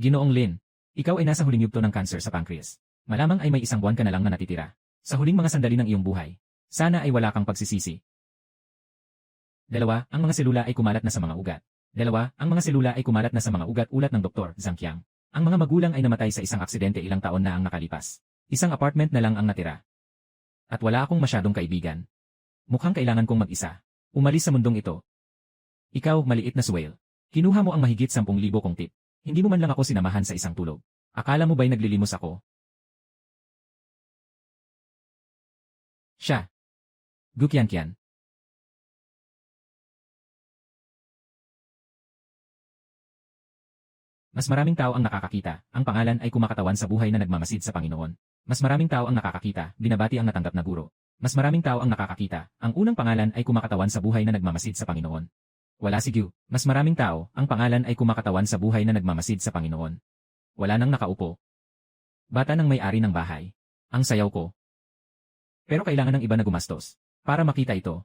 Ginoong Lin, ikaw ay nasa huling yugto ng cancer sa pancreas. Malamang ay may 1 buwan ka na lang na natitira. Sa huling mga sandali ng iyong buhay. Sana ay wala kang pagsisisi. 2. Ang mga selula ay kumalat na sa mga ugat. 2. Ang mga selula ay kumalat na sa mga ugat ulat ng Dr. Zhang Qiang. Ang mga magulang ay namatay sa isang aksidente ilang taon na ang nakalipas. Isang apartment na lang ang natira. At wala akong masyadong kaibigan. Mukhang kailangan kong mag-isa. Umalis sa mundong ito. Ikaw, maliit na Suwail. Kinuha mo ang mahigit 10,000 kong tip. Hindi mo man lang ako sinamahan sa isang tulog. Akala mo ba'y naglilimos ako? Siya. Gu Qianqian. Mas maraming tao ang nakakakita, ang pangalan ay kumakatawan sa buhay na nagmamasid sa Panginoon. Mas maraming tao ang nakakakita, binabati ang natanggap na guro. Mas maraming tao ang nakakakita, ang unang pangalan ay kumakatawan sa buhay na nagmamasid sa Panginoon. Wala si Gu. Mas maraming tao, ang pangalan ay kumakatawan sa buhay na nagmamasid sa Panginoon. Wala nang nakaupo. Bata ng may-ari ng bahay. Ang sayaw ko. Pero kailangan ng iba na gumastos. Para makita ito.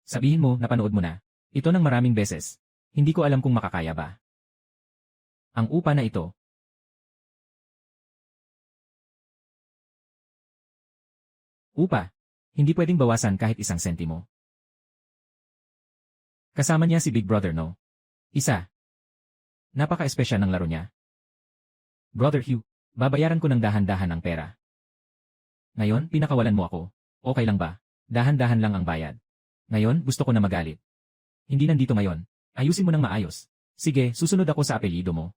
Sabihin mo, napanood mo na. Ito ng maraming beses. Hindi ko alam kung makakaya ba. Ang upa na ito. Upa. Hindi pwedeng bawasan kahit 1 sentimo. Kasama niya si Big Brother, no? Isa. Napaka-espesyal ng laro niya. Brother Hugh, babayaran ko ng dahan-dahan ang pera. Ngayon, pinakawalan mo ako. Okay lang ba? Dahan-dahan lang ang bayad. Ngayon, gusto ko na magalit. Hindi nandito ngayon. Ayusin mo ng maayos. Sige, susunod ako sa apelyido mo.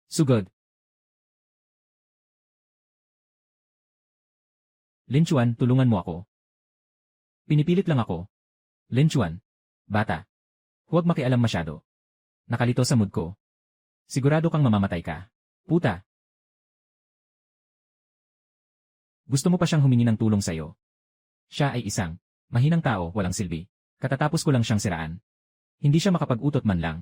Sugod. Lin Chuan, tulungan mo ako. Pinipilit lang ako. Lin Chuan. Bata. Huwag makialam masyado. Nakalito sa mood ko. Sigurado kang mamamatay ka. Puta. Gusto mo pa siyang humingi ng tulong sa'yo. Siya ay isang mahinang tao, walang silbi. Katatapos ko lang siyang siraan. Hindi siya makapag-utot man lang.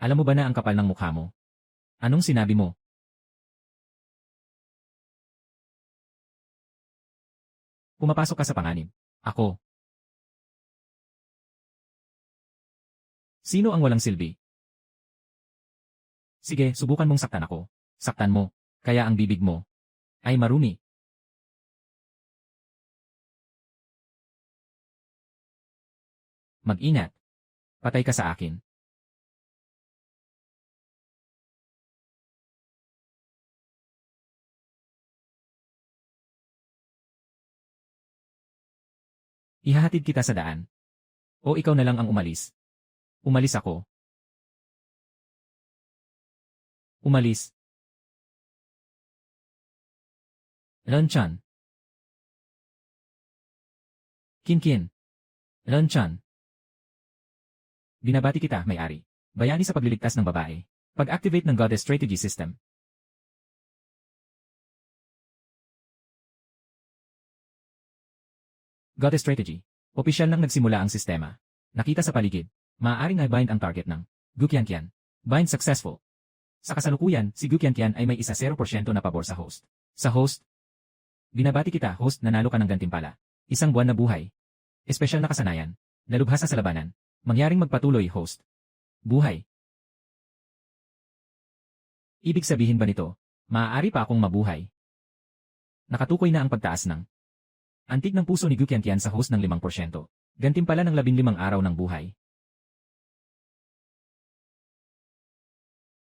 Alam mo ba na ang kapal ng mukha mo? Anong sinabi mo? Pumapasok ka sa panganib. Ako. Sino ang walang silbi? Sige, subukan mong saktan ako. Saktan mo. Kaya ang bibig mo ay marumi. Mag-ingat. Patay ka sa akin. Ihahatid kita sa daan. O ikaw na lang ang umalis. Umalis ako. Umalis. Lenchan. Kinkin. Lenchan. Binabati kita, may-ari. Bayani sa pagliligtas ng babae. Pag-activate ng Goddess Strategy System. Goddess Strategy. Opisyal nang nagsimula ang sistema. Nakita sa paligid. Maaaring na-bind ang target ng Gu Qianqian. Bind successful. Sa kasalukuyan, si Gu Qianqian ay may 0% na pabor sa host. Sa host, binabati kita, host, nanalo ka ng gantimpala. 1 buwan na buhay. Espesyal na kasanayan. Nalubhasa sa labanan. Mangyaring magpatuloy, host. Buhay. Ibig sabihin ba nito, maaari pa akong mabuhay? Nakatukoy na ang pagtaas ng antig ng puso ni Gu Qianqian sa host ng 5%. Gantimpala ng 15 araw ng buhay.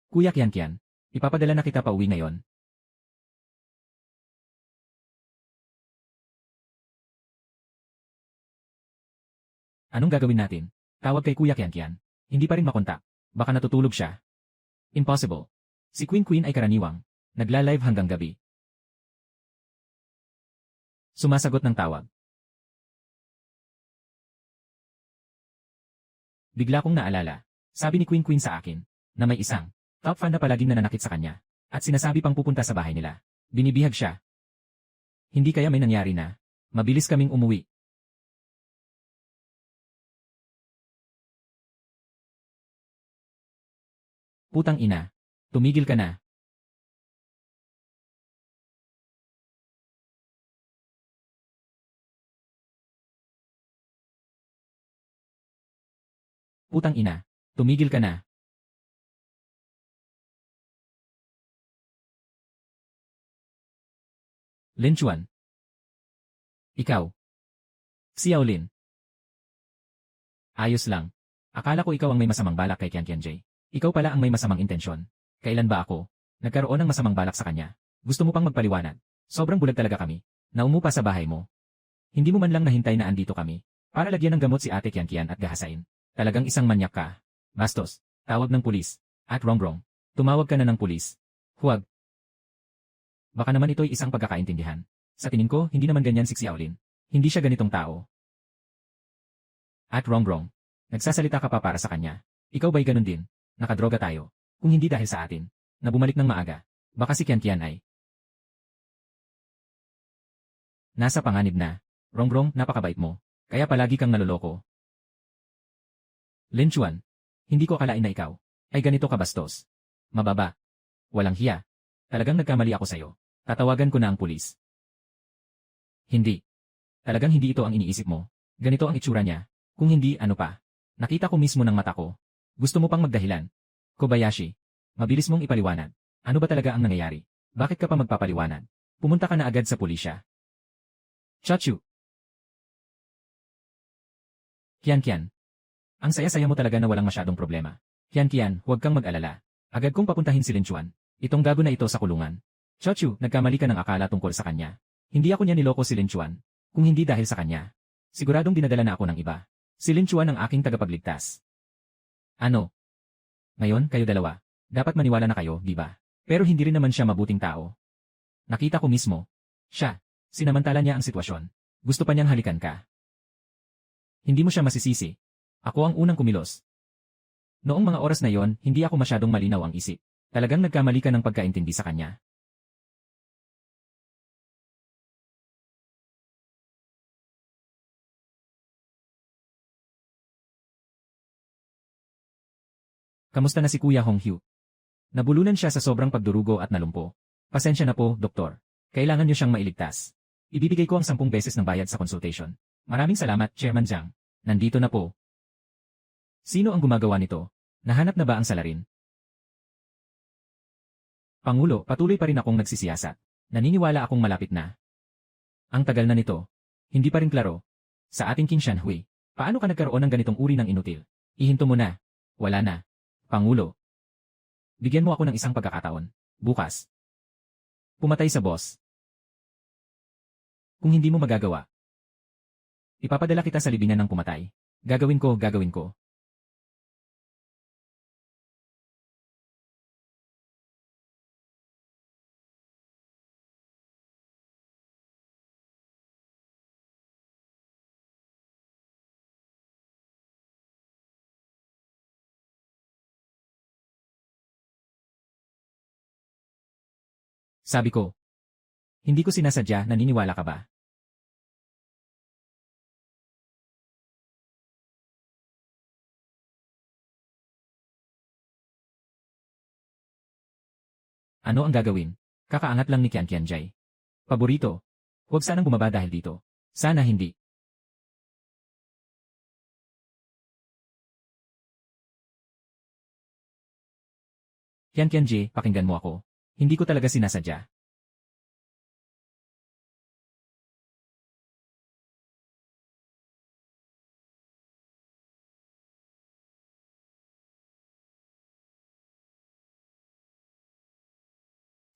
Kuya Qianqian, ipapadala na kita pauwi ngayon. Anong gagawin natin? Tawag kay Kuya Qianqian. Hindi pa rin makontak. Baka natutulog siya. Impossible. Si Queen ay karaniwang nagla-live hanggang gabi. Sumasagot ng tawag. Bigla kong naalala. Sabi ni Queen sa akin na may isang top fan na palaging nananakit sa kanya at sinasabi pang pupunta sa bahay nila. Binibihag siya. Hindi kaya may nangyari na mabilis kaming umuwi. Putang ina. Tumigil ka na. Putang ina. Tumigil ka na. Lin Chuan. Ikaw. Xiaolin. Ayos lang. Akala ko ikaw ang may masamang balak kay Qian Qianjay. Ikaw pala ang may masamang intensyon. Kailan ba ako nagkaroon ng masamang balak sa kanya? Gusto mo pang magpaliwanag? Sobrang bulag talaga kami. Naumupa sa bahay mo. Hindi mo man lang nahintay na andito kami para lagyan ng gamot si Ate Qian Qian at gahasain. Talagang isang manyak ka. Bastos. Tawag ng pulis. At Rongrong. Tumawag ka na ng pulis. Huwag. Baka naman ito'y isang pagkakaintindihan. Sa tingin ko, hindi naman ganyan si Xiaolin. Hindi siya ganitong tao. At Rongrong. Nagsasalita ka pa para sa kanya. Ikaw ba'y ganun din? Nakadroga tayo. Kung hindi dahil sa atin, na bumalik ng maaga. Baka si Qian Qian ay nasa panganib na. Rongrong, napakabait mo. Kaya palagi kang naloloko. Lin Chuan. Hindi ko akalain na ikaw ay ganito kabastos. Mababa. Walang hiya. Talagang nagkamali ako sa'yo. Tatawagan ko na ang pulis. Hindi. Talagang hindi ito ang iniisip mo. Ganito ang itsura niya. Kung hindi, ano pa? Nakita ko mismo ng mata ko. Gusto mo pang magdahilan? Kobayashi. Mabilis mong ipaliwanag. Ano ba talaga ang nangyayari? Bakit ka pa magpapaliwanag? Pumunta ka na agad sa pulisya. Chachu. Qian Qian. Ang saya-saya mo talaga na walang masyadong problema. Qian Qian, huwag kang mag-alala. Agad kong papuntahin si Lin Chuan. Itong gago na ito sa kulungan. Chachu, nagkamali ka ng akala tungkol sa kanya. Hindi ako niya niloko si Lin Chuan. Kung hindi dahil sa kanya. Siguradong dinadala na ako ng iba. Si Lin Chuan ang aking tagapagligtas. Ano? Ngayon, kayo dalawa. Dapat maniwala na kayo, di ba? Pero hindi rin naman siya mabuting tao. Nakita ko mismo. Siya. Sinamantala niya ang sitwasyon. Gusto pa niyang halikan ka. Hindi mo siya masisisi. Ako ang unang kumilos. Noong mga oras na yon, hindi ako masyadong malinaw ang isip. Talagang nagkamali ka ng pagkaintindi sa kanya. Kamusta na si Kuya Hongyu? Nabulunan siya sa sobrang pagdurugo at nalumpo. Pasensya na po, doktor. Kailangan niyo siyang mailigtas. Ibibigay ko ang 10 beses ng bayad sa consultation. Maraming salamat, Chairman Zhang. Nandito na po. Sino ang gumagawa nito? Nahanap na ba ang salarin? Pangulo, patuloy pa rin akong nagsisiyasat. Naniniwala akong malapit na. Ang tagal na nito. Hindi pa rin klaro. Sa ating King Shanhui, paano ka nagkaroon ng ganitong uri ng inutil? Ihinto mo na. Wala na. Pangulo. Bigyan mo ako ng isang pagkakataon. Bukas. Pumatay sa boss. Kung hindi mo magagawa, ipapadala kita sa libingan ng pumatay. Gagawin ko, gagawin ko. Sabi ko. Hindi ko sinasadya, naniniwala ka ba? Ano ang gagawin? Kakaangat lang ni Qian Qianjay. Paborito. Huwag sanang bumaba dahil dito. Sana hindi. Qian Qianjay, pakinggan mo ako. Hindi ko talaga sinasadya.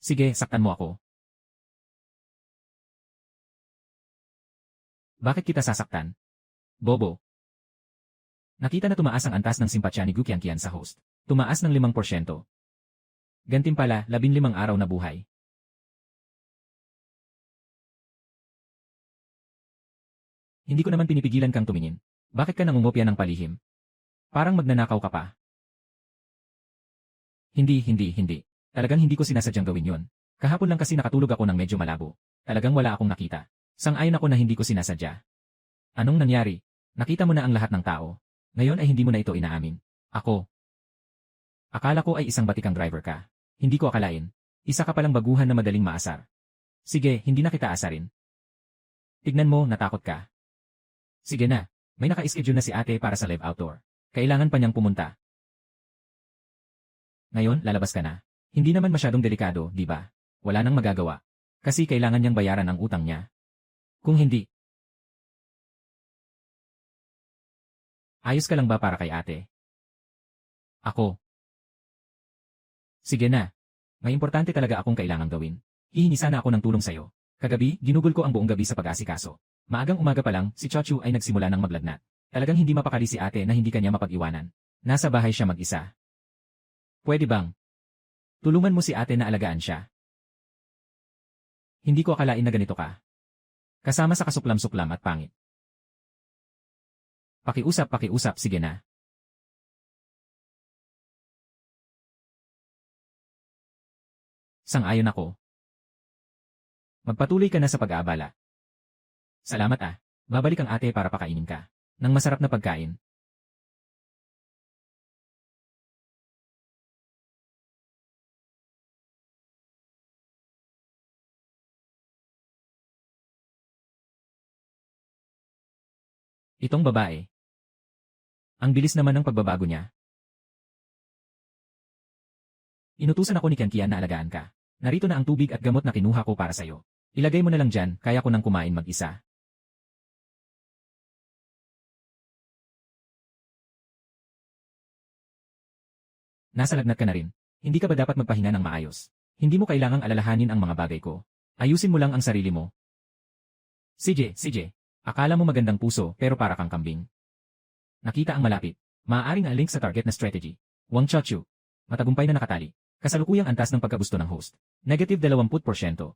Sige, saktan mo ako. Bakit kita sasaktan? Bobo. Nakita na tumaas ang antas ng simpatsya ni Gu Qianqian sa host. Tumaas ng 5%. Gantimpala, 15 araw na buhay. Hindi ko naman pinipigilan kang tumingin. Bakit ka nangungopya ng palihim? Parang magnanakaw ka pa. Hindi. Talagang hindi ko sinasadyang gawin yon. Kahapon lang kasi nakatulog ako ng medyo malabo. Talagang wala akong nakita. Sang-ayon ako na hindi ko sinasadya. Anong nangyari? Nakita mo na ang lahat ng tao. Ngayon ay hindi mo na ito inaamin. Ako. Akala ko ay isang batikang driver ka. Hindi ko akalain. Isa ka palang baguhan na madaling maasar. Sige, hindi na kita asarin. Tignan mo, natakot ka. Sige na, may naka-schedule na si ate para sa live outdoor. Kailangan pa niyang pumunta. Ngayon, lalabas ka na. Hindi naman masyadong delikado, di ba? Wala nang magagawa. Kasi kailangan niyang bayaran ang utang niya. Kung hindi, ayos ka lang ba para kay ate? Ako. Sige na. May importante talaga akong kailangang gawin. Hihingi sana ako ng tulong sa'yo. Kagabi, ginugol ko ang buong gabi sa pag-aasikaso. Maagang umaga pa lang, si Chochu ay nagsimula ng maglagnat. Talagang hindi mapakali si ate na hindi kanya mapag-iwanan. Nasa bahay siya mag-isa. Pwede bang tulungan mo si ate na alagaan siya? Hindi ko akalain na ganito ka. Kasama sa kasuklam-suklam at pangit. Pakiusap, sige na. Sang-ayon ako. Magpatuloy ka na sa pag-aabala. Salamat ah. Babalik ang ate para pakainin ka ng masarap na pagkain. Itong babae. Ang bilis naman ng pagbabago niya. Inutusan ako ni Kian na alagaan ka. Narito na ang tubig at gamot na kinuha ko para sa'yo. Ilagay mo na lang dyan, kaya ko nang kumain mag-isa. Nasa lagnat ka na rin. Hindi ka ba dapat magpahinga ng maayos? Hindi mo kailangang alalahanin ang mga bagay ko. Ayusin mo lang ang sarili mo. CJ. Akala mo magandang puso pero para kang kambing. Nakita ang malapit. Maaaring alink sa target na strategy. Wang Chochu. Matagumpay na nakatali. Kasalukuyang antas ng pagkagusto ng host. Negative 20%.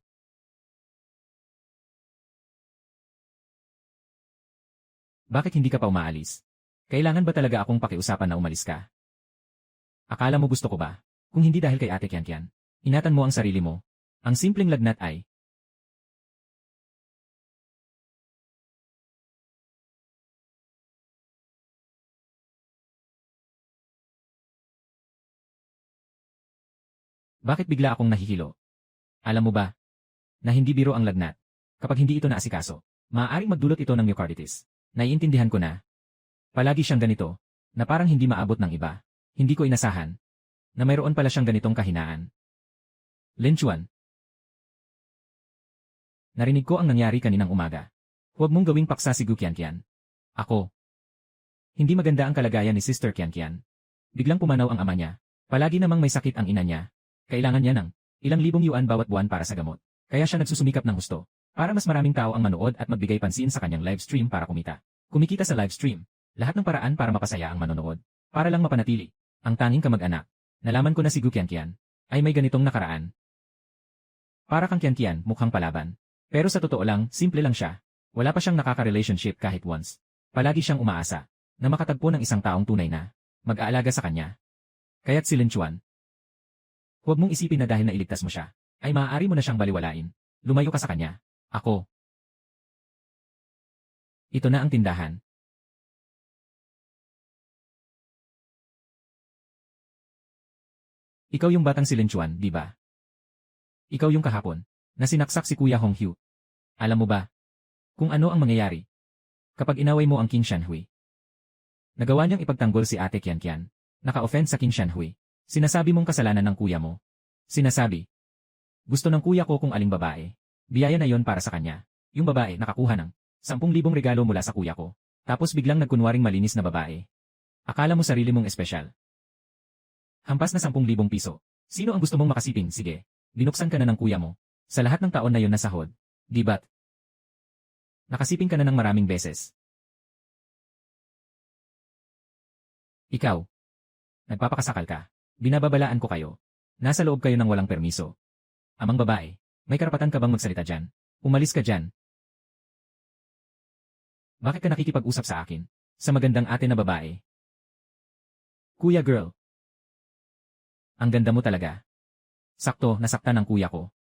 Bakit hindi ka pa umaalis? Kailangan ba talaga akong pakiusapan na umalis ka? Akala mo gusto ko ba? Kung hindi dahil kay Ate Kian, inatan mo ang sarili mo. Ang simpleng lagnat ay bakit bigla akong nahihilo? Alam mo ba, na hindi biro ang lagnat. Kapag hindi ito naasikaso, maaaring magdulot ito ng myocarditis. Naiintindihan ko na. Palagi siyang ganito, na parang hindi maabot ng iba. Hindi ko inasahan, na mayroon pala siyang ganitong kahinaan. Lin Chuan. Narinig ko ang nangyari kaninang umaga. Huwag mong gawing paksa si Gu Qianqian. Ako. Hindi maganda ang kalagayan ni Sister Qianqian. Biglang pumanaw ang ama niya. Palagi namang may sakit ang ina niya. Kailangan niya ng ilang libong yuan bawat buwan para sa gamot. Kaya siya nagsusumikap ng husto. Para mas maraming tao ang manood at magbigay pansin sa kanyang live stream para kumita. Kumikita sa live stream. Lahat ng paraan para mapasaya ang manonood. Para lang mapanatili. Ang tanging kamag-anak. Nalaman ko na si Gu Qianqian ay may ganitong nakaraan. Para kang Qianqian, mukhang palaban. Pero sa totoo lang, simple lang siya. Wala pa siyang nakaka-relationship kahit once. Palagi siyang umaasa na makatagpo ng isang taong tunay na mag-aalaga sa kanya. Kaya't si Lin Chuan. Huwag mong isipin na dahil nailigtas mo siya, ay maaari mo na siyang baliwalain. Lumayo ka sa kanya. Ako. Ito na ang tindahan. Ikaw yung batang si Lin Chuan, di ba? Ikaw yung kahapon, na sinaksak si Kuya Hong Hugh. Alam mo ba, kung ano ang mangyayari kapag inaway mo ang King Shanhui? Nagawa niyang ipagtanggol si Ate Qianqian. Naka-offend sa King Shanhui. Sinasabi mong kasalanan ng kuya mo. Sinasabi. Gusto ng kuya ko kung aling babae. Biyaya na yon para sa kanya. Yung babae nakakuha ng 10,000 regalo mula sa kuya ko. Tapos biglang nagkunwaring malinis na babae. Akala mo sarili mong espesyal. Hampas na 10,000 piso. Sino ang gusto mong makasiping? Sige. Binuksan ka na ng kuya mo. Sa lahat ng taon na yon na sahod. Di ba't? Nakasiping ka na ng maraming beses. Ikaw. Nagpapakasakal ka. Binababalaan ko kayo. Nasa loob kayo ng walang permiso. Amang babae, may karapatan ka bang magsalita dyan? Umalis ka dyan. Bakit ka nakikipag-usap sa akin? Sa magandang ate na babae. Kuya girl. Ang ganda mo talaga. Sakto, nasaktan ng kuya ko.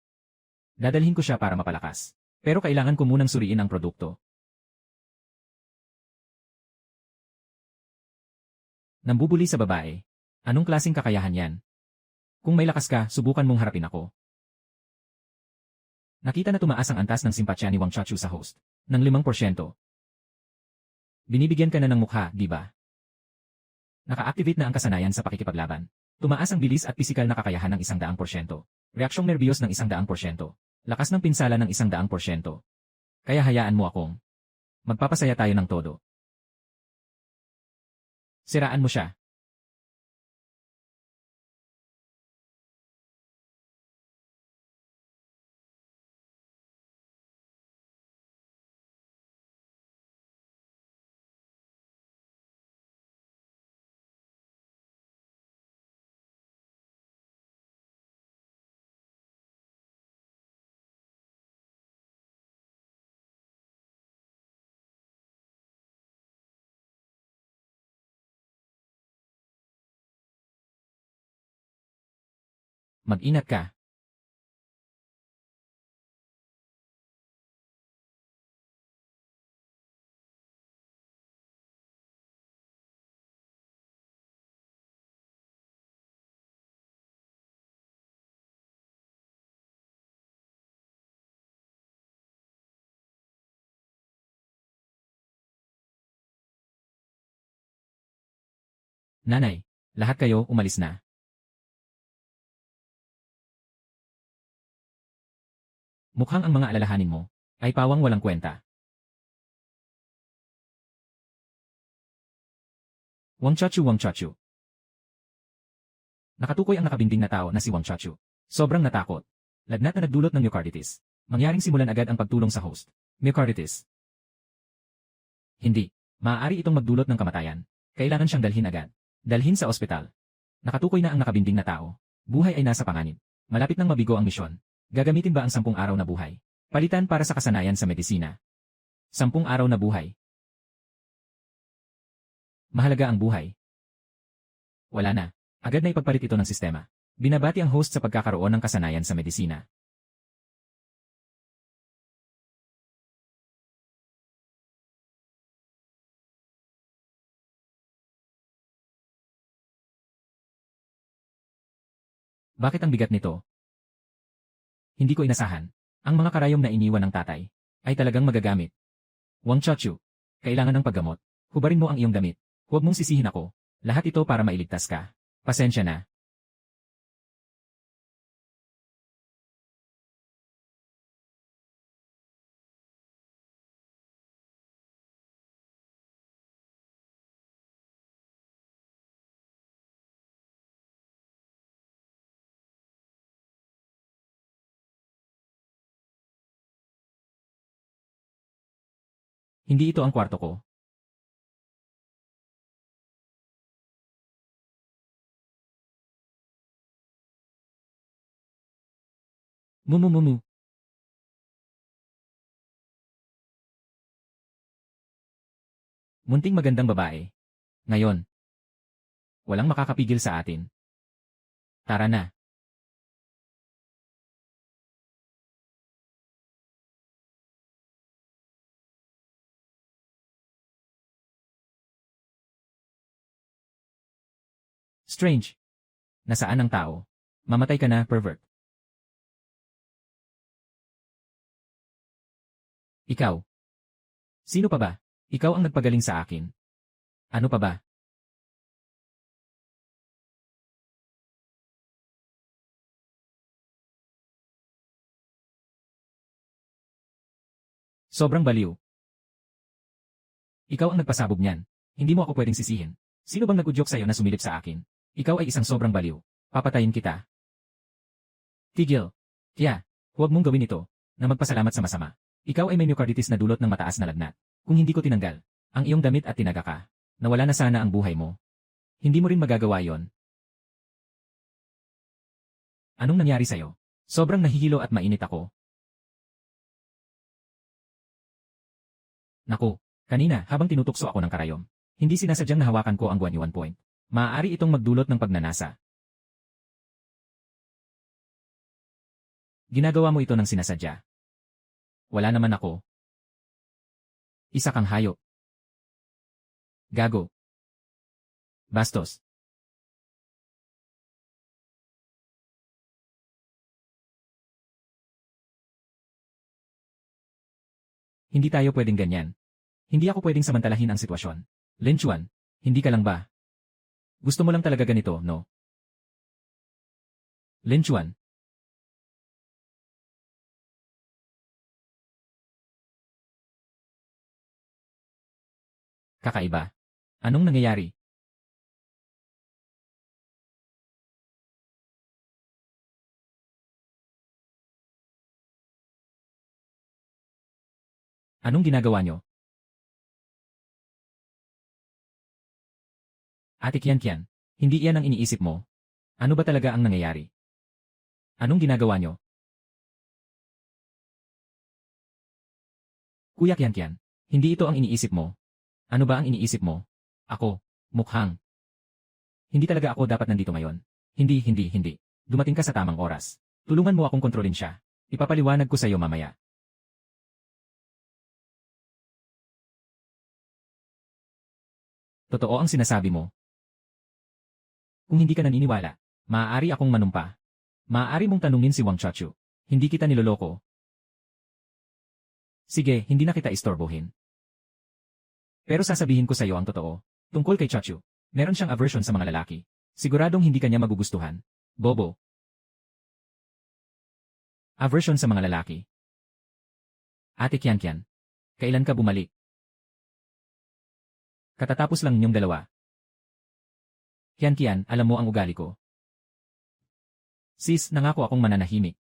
Dadalhin ko siya para mapalakas. Pero kailangan ko munang suriin ang produkto. Nambubuli sa babae. Anong klaseng kakayahan yan? Kung may lakas ka, subukan mong harapin ako. Nakita na tumaas ang antas ng simpatsya ni Wang Chachu sa host. Ng 5%. Binibigyan ka na ng mukha, di ba? Naka-activate na ang kasanayan sa pakikipaglaban. Tumaas ang bilis at pisikal na kakayahan ng 100%. Reaksyong nerbiyos ng 100%. Lakas ng pinsala ng 100%. Kaya hayaan mo akong magpapasaya tayo ng todo. Siraan mo siya. Mag-ingat ka. Nanay, lahat kayo umalis na. Mukhang ang mga alalahanin mo ay pawang walang kwenta. Wang Chachu. Nakatukoy ang nakabinding na tao na si Wang Chachu. Sobrang natakot. Lagnat na nagdulot ng myocarditis. Mangyaring simulan agad ang pagtulong sa host. Myocarditis. Hindi. Maaari itong magdulot ng kamatayan. Kailangan siyang dalhin agad. Dalhin sa ospital. Nakatukoy na ang nakabinding na tao. Buhay ay nasa panganib. Malapit nang mabigo ang misyon. Gagamitin ba ang 10 araw na buhay? Palitan para sa kasanayan sa medisina. 10 araw na buhay. Mahalaga ang buhay. Wala na. Agad na ipagpalit ito ng sistema. Binabati ang host sa pagkakaroon ng kasanayan sa medisina. Bakit ang bigat nito? Hindi ko inasahan. Ang mga karayom na iniwan ng tatay ay talagang magagamit. Wang Chachu, kailangan ng paggamot. Hubarin mo ang iyong damit. Huwag mong sisihin ako. Lahat ito para mailigtas ka. Pasensya na. Hindi ito ang kwarto ko. Mumu. Munting magandang babae. Ngayon, walang makakapigil sa atin. Tara na. Strange. Nasaan ang tao? Mamatay ka na, pervert. Ikaw. Sino pa ba? Ikaw ang nagpagaling sa akin. Ano pa ba? Sobrang baliw. Ikaw ang nagpasabog niyan. Hindi mo ako pwedeng sisihin. Sino bang nag-udyok sa'yo na sumilip sa akin? Ikaw ay isang sobrang baliw. Papatayin kita. Tigil. Kaya, huwag mong gawin ito, na magpasalamat sa masama. Ikaw ay may myocarditis na dulot ng mataas na lagnat. Kung hindi ko tinanggal ang iyong damit at tinaga ka, nawala na sana ang buhay mo. Hindi mo rin magagawa yon. Anong nangyari sa'yo? Sobrang nahihilo at mainit ako. Naku, kanina habang tinutokso ako ng karayom, hindi sinasadyang nahawakan ko ang guanyuan point. Maaari itong magdulot ng pagnanasa. Ginagawa mo ito ng sinasadya. Wala naman ako. Isa kang hayop. Gago. Bastos. Hindi tayo pwedeng ganyan. Hindi ako pwedeng samantalahin ang sitwasyon. Lin Chuan, hindi ka lang ba? Gusto mo lang talaga ganito, no? Lin Chuan. Kakaiba. Anong nangyayari? Anong ginagawa nyo? Ate Kian, hindi iyan ang iniisip mo. Ano ba talaga ang nangyayari? Anong ginagawa nyo? Kuya Kian, hindi ito ang iniisip mo. Ano ba ang iniisip mo? Ako, mukhang. Hindi talaga ako dapat nandito ngayon. Hindi. Dumating ka sa tamang oras. Tulungan mo akong kontrolin siya. Ipapaliwanag ko sa iyo mamaya. Totoo ang sinasabi mo. Kung hindi ka naniniwala, maaari akong manumpa. Maaari mong tanungin si Wang Chachu. Hindi kita niloloko. Sige, hindi na kita istorbohin. Pero sasabihin ko sa iyo ang totoo. Tungkol kay Chachu, meron siyang aversion sa mga lalaki. Siguradong hindi kanya magugustuhan. Bobo. Aversion sa mga lalaki. Ate Kian, kailan ka bumalik? Katatapos lang ninyong dalawa. Kian, alam mo ang ugali ko. Sis, nangako akong mananahimik.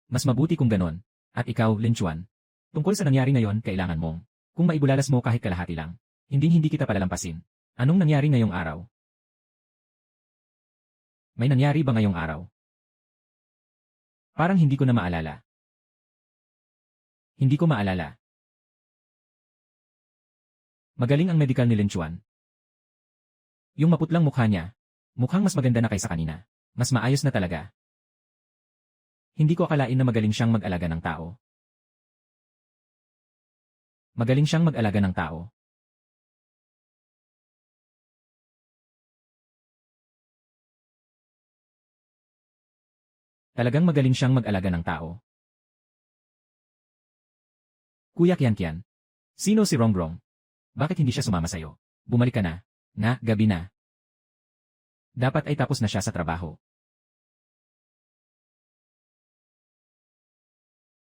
Mas mabuti kung ganon. At ikaw, Lin Chuan. Tungkol sa nangyari ngayon, kailangan mong. Kung maibulalas mo kahit kalahati lang, hindi kita palalampasin. Anong nangyari ngayong araw? May nangyari ba ngayong araw? Parang hindi ko na maalala. Hindi ko maalala. Magaling ang medical ni Lin Chuan. Yung maputlang mukha niya, mukhang mas maganda na kaysa kanina. Mas maayos na talaga. Hindi ko akalain na magaling siyang mag-alaga ng tao. Magaling siyang mag-alaga ng tao. Talagang magaling siyang mag-alaga ng tao. Kuya Kian, sino si Rongrong? Bakit hindi siya sumama sa'yo? Bumalik ka na. Gabi na. Dapat ay tapos na siya sa trabaho.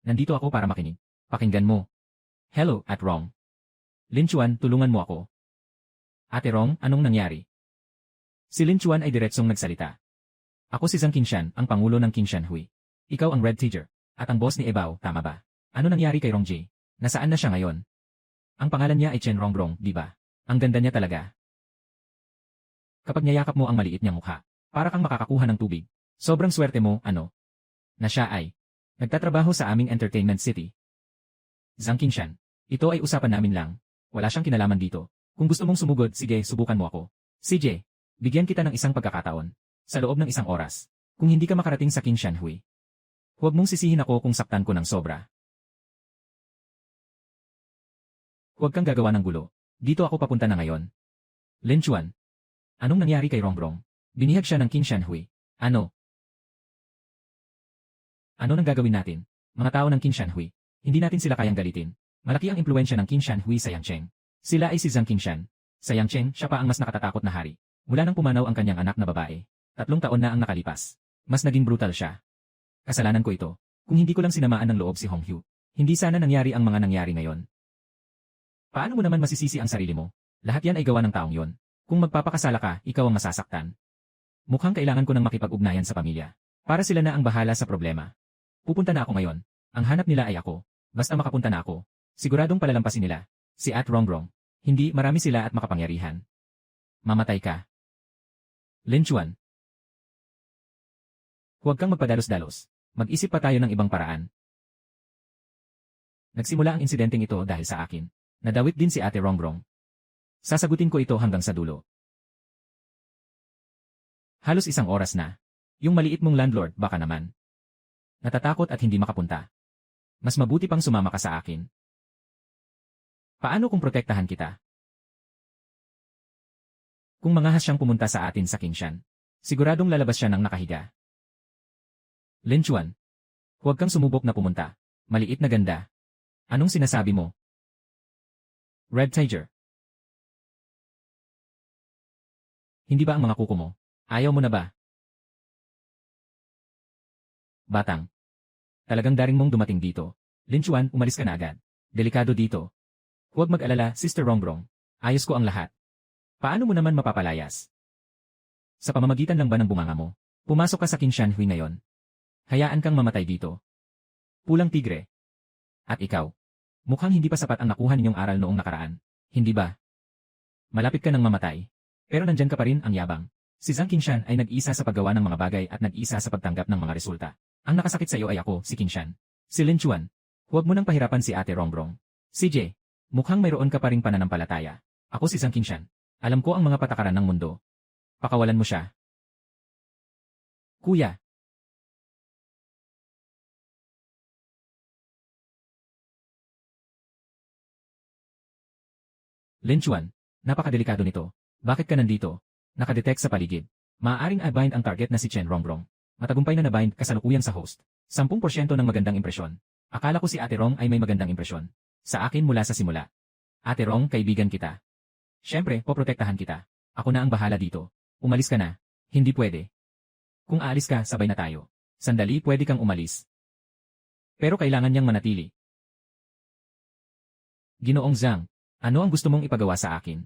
Nandito ako para makinig. Pakinggan mo. Hello, at Rong. Lin Chuan, tulungan mo ako. Ate Rong, anong nangyari? Si Lin Chuan ay diretsong nagsalita. Ako si Zhang Qingshan, ang pangulo ng Qingshan Hui. Ikaw ang Red Tiger, at ang boss ni Ebao, tama ba? Ano nangyari kay Rong Ji? Nasaan na siya ngayon? Ang pangalan niya ay Chen Rongrong, di ba? Ang ganda niya talaga. Kapag niyayakap mo ang maliit niyang mukha, para kang makakakuha ng tubig. Sobrang swerte mo, ano? Na siya ay nagtatrabaho sa aming entertainment city. Zhang Qingshan, ito ay usapan namin lang. Wala siyang kinalaman dito. Kung gusto mong sumugod, sige, subukan mo ako. CJ, bigyan kita ng isang pagkakataon. Sa loob ng isang oras. Kung hindi ka makarating sa Qingshan Hui, huwag mong sisihin ako kung saktan ko ng sobra. Huwag kang gagawa ng gulo. Dito ako papunta na ngayon. Lin Chuan. Anong nangyari kay Rongrong? Binihag siya ng Qingshan Hui. Ano? Ano nang gagawin natin? Mga tao ng Qingshan Hui. Hindi natin sila kayang galitin. Malaki ang impluensya ng Qingshan Hui sa Yangcheng. Sila ay si Zhang Qingshan. Sa Yangcheng, siya pa ang mas nakatatakot na hari. Mula nang pumanaw ang kanyang anak na babae. 3 taon na ang nakalipas. Mas naging brutal siya. Kasalanan ko ito. Kung hindi ko lang sinamaan ng loob si Hong Hu, hindi sana nangyari ang mga nangyari ngayon. Paano mo naman masisisi ang sarili mo? Lahat yan ay gawa ng taong yon. Kung magpapakasala ka, ikaw ang masasaktan. Mukhang kailangan ko ng makipag-ugnayan sa pamilya. Para sila na ang bahala sa problema. Pupunta na ako ngayon. Ang hanap nila ay ako. Basta makapunta na ako. Siguradong palalampasin nila. Si At Rongrong. Hindi, marami sila at makapangyarihan. Mamatay ka. Lin Chuan. Huwag kang magpadalos-dalos. Mag-isip pa tayo ng ibang paraan. Nagsimula ang insidenteng ito dahil sa akin. Nadawit din si Ate Rongrong. Sasagutin ko ito hanggang sa dulo. Halos 1 oras na. Yung maliit mong landlord, baka naman. Natatakot at hindi makapunta. Mas mabuti pang sumama ka sa akin. Paano kung protektahan kita? Kung mangahas siyang pumunta sa atin sa Qingshan, siguradong lalabas siya ng nakahiga. Lin Chuan. Huwag kang sumubok na pumunta. Maliit na ganda. Anong sinasabi mo? Red Tiger. Hindi ba ang mga kuko mo? Ayaw mo na ba? Batang. Talagang daring mong dumating dito. Lin Chuan, umalis ka na agad. Delikado dito. Huwag mag-alala, Sister Rongrong. Ayos ko ang lahat. Paano mo naman mapapalayas? Sa pamamagitan lang ba ng bunganga mo? Pumasok ka sa King Shanhui ngayon. Hayaan kang mamatay dito. Pulang tigre. At ikaw? Mukhang hindi pa sapat ang nakuha ninyong aral noong nakaraan. Hindi ba? Malapit ka nang mamatay. Pero nandyan ka pa rin ang yabang. Si Zhang Qingshan ay nag-isa sa paggawa ng mga bagay at nag-isa sa pagtanggap ng mga resulta. Ang nakasakit sa iyo ay ako, si Qingshan. Si Lin Chuan. Huwag mo nang pahirapan si Ate Rongrong. CJ, mukhang mayroon ka pa ring pananampalataya. Ako si Zhang Qingshan. Alam ko ang mga patakaran ng mundo. Pakawalan mo siya. Kuya. Lin Chuan, napakadelikado nito. Bakit ka nandito? Nakadetect sa paligid. Maaaring i-bind ang target na si Chen Rongrong. Matagumpay na na-bind kasalukuyan sa host. 10% ng magandang impresyon. Akala ko si Ate Rong ay may magandang impresyon. Sa akin mula sa simula. Ate Rong, kaibigan kita. Siyempre, poprotektahan kita. Ako na ang bahala dito. Umalis ka na. Hindi pwede. Kung aalis ka, sabay na tayo. Sandali, pwede kang umalis. Pero kailangan niyang manatili. Ginoong Zhang, ano ang gusto mong ipagawa sa akin?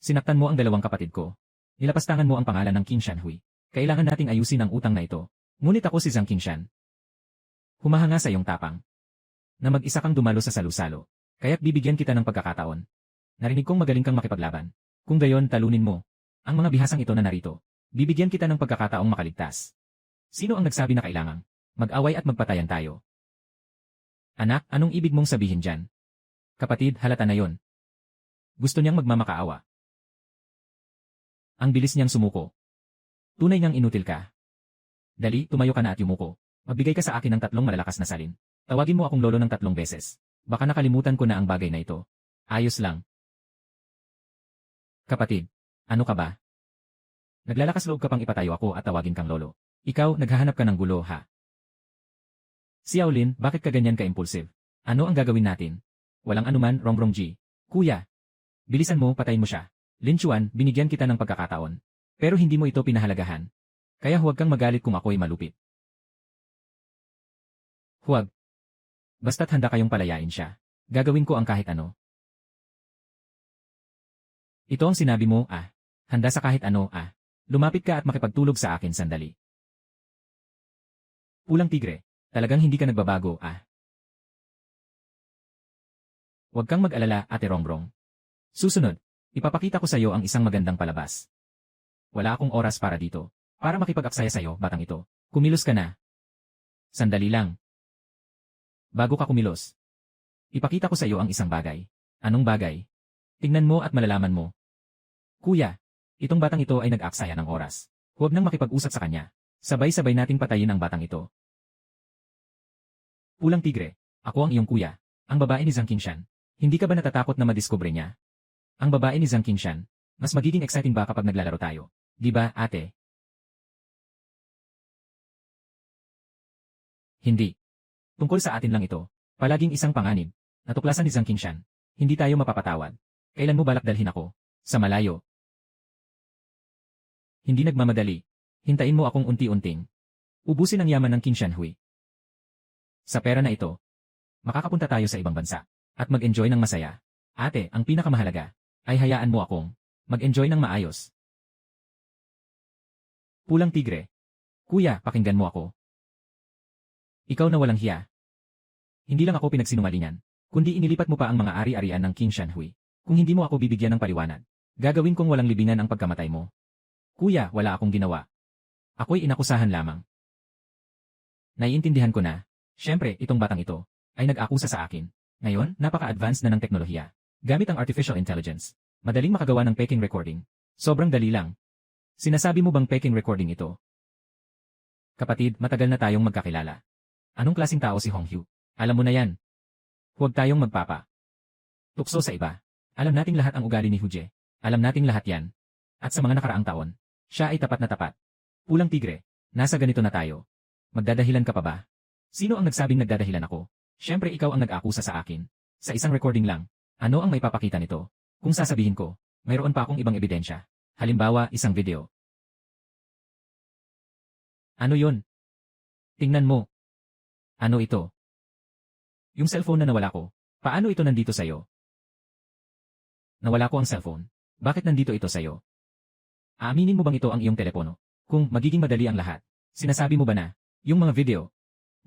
Sinaktan mo ang dalawang kapatid ko. Nilapastangan mo ang pangalan ng King Shanhui. Kailangan nating ayusin ang utang na ito. Ngunit ako si Zhang Qingshan. Humahanga sa iyong tapang. Na mag-isa kang dumalo sa salusalo. Kaya't bibigyan kita ng pagkakataon. Narinig kong magaling kang makipaglaban. Kung gayon, talunin mo. Ang mga bihasang ito na narito. Bibigyan kita ng pagkakataong makaligtas. Sino ang nagsabi na kailangang mag-away at magpatayan tayo? Anak, anong ibig mong sabihin dyan? Kapatid, halata na yon. Gusto niyang magmamakaawa. Ang bilis niyang sumuko. Tunay niyang inutil ka. Dali, tumayo ka na at yumuko. Magbigay ka sa akin ng 3 malalakas na salin. Tawagin mo akong lolo ng 3 beses. Baka nakalimutan ko na ang bagay na ito. Ayos lang. Kapatid, ano ka ba? Naglalakas loob ka pang ipatayo ako at tawagin kang lolo. Ikaw, naghahanap ka ng gulo, ha? Xiaolin, bakit ka ganyan ka-impulsive? Ano ang gagawin natin? Walang anuman, Rongrong Ji. Kuya. Bilisan mo, patayin mo siya. Lin Chuan, binigyan kita ng pagkakataon. Pero hindi mo ito pinahalagahan. Kaya huwag kang magalit kung ako'y malupit. Huwag. Basta't handa kayong palayain siya. Gagawin ko ang kahit ano. Ito ang sinabi mo, ah. Handa sa kahit ano, ah. Lumapit ka at makipagtulog sa akin sandali. Pulang tigre. Talagang hindi ka nagbabago, ah. Huwag kang mag-alala, Ate Rongrong. Susunod, ipapakita ko sa iyo ang isang magandang palabas. Wala akong oras para dito. Para makipag-aksaya sa iyo, batang ito. Kumilos ka na. Sandali lang. Bago ka kumilos. Ipakita ko sa iyo ang isang bagay. Anong bagay? Tingnan mo at malalaman mo. Kuya, itong batang ito ay nag-aksaya ng oras. Huwag nang makipag-usap sa kanya. Sabay-sabay nating patayin ang batang ito. Pulang tigre, ako ang iyong kuya, ang babae ni Zhang Qingshan. Hindi ka ba natatakot na madiskubre niya? Ang babae ni Zhang Qingshan, mas magiging exciting ba kapag naglalaro tayo? Di ba, ate? Hindi. Tungkol sa atin lang ito. Palaging isang panganib. Natuklasan ni Zhang Qingshan. Hindi tayo mapapatawad. Kailan mo balak dalhin ako? Sa malayo. Hindi nagmamadali. Hintayin mo akong unti-unting. Ubusin ang yaman ng King Shanhui. Sa pera na ito, makakapunta tayo sa ibang bansa. At mag-enjoy ng masaya. Ate, ang pinakamahalaga, ay hayaan mo akong mag-enjoy ng maayos. Pulang tigre. Kuya, pakinggan mo ako. Ikaw na walang hiya. Hindi lang ako pinagsinungalingan, kundi inilipat mo pa ang mga ari-arian ng King Shanhui. Kung hindi mo ako bibigyan ng paliwanag, gagawin kong walang libingan ang pagkamatay mo. Kuya, wala akong ginawa. Ako'y inakusahan lamang. Naiintindihan ko na. Siyempre, itong batang ito ay nag-akusa sa akin. Ngayon, napaka-advanced na ng teknolohiya. Gamit ang artificial intelligence, madaling makagawa ng peking recording. Sobrang dali lang. Sinasabi mo bang peking recording ito? Kapatid, matagal na tayong magkakilala. Anong klaseng tao si Hong Hu? Alam mo na yan. Huwag tayong magpapa. Tukso sa iba. Alam nating lahat ang ugali ni Huje. Alam nating lahat yan. At sa mga nakaraang taon, siya ay tapat na tapat. Pulang tigre, nasa ganito na tayo. Magdadahilan ka pa ba? Sino ang nagsabing nagdadahilan ako? Siyempre ikaw ang nag-akusa sa akin. Sa isang recording lang, ano ang maipapakita nito? Kung sasabihin ko, mayroon pa akong ibang ebidensya. Halimbawa, isang video. Ano yun? Tingnan mo. Ano ito? Yung cellphone na nawala ko. Paano ito nandito sa'yo? Nawala ko ang cellphone. Bakit nandito ito sa'yo? Aaminin mo bang ito ang iyong telepono? Kung magiging madali ang lahat, sinasabi mo ba na, yung mga video,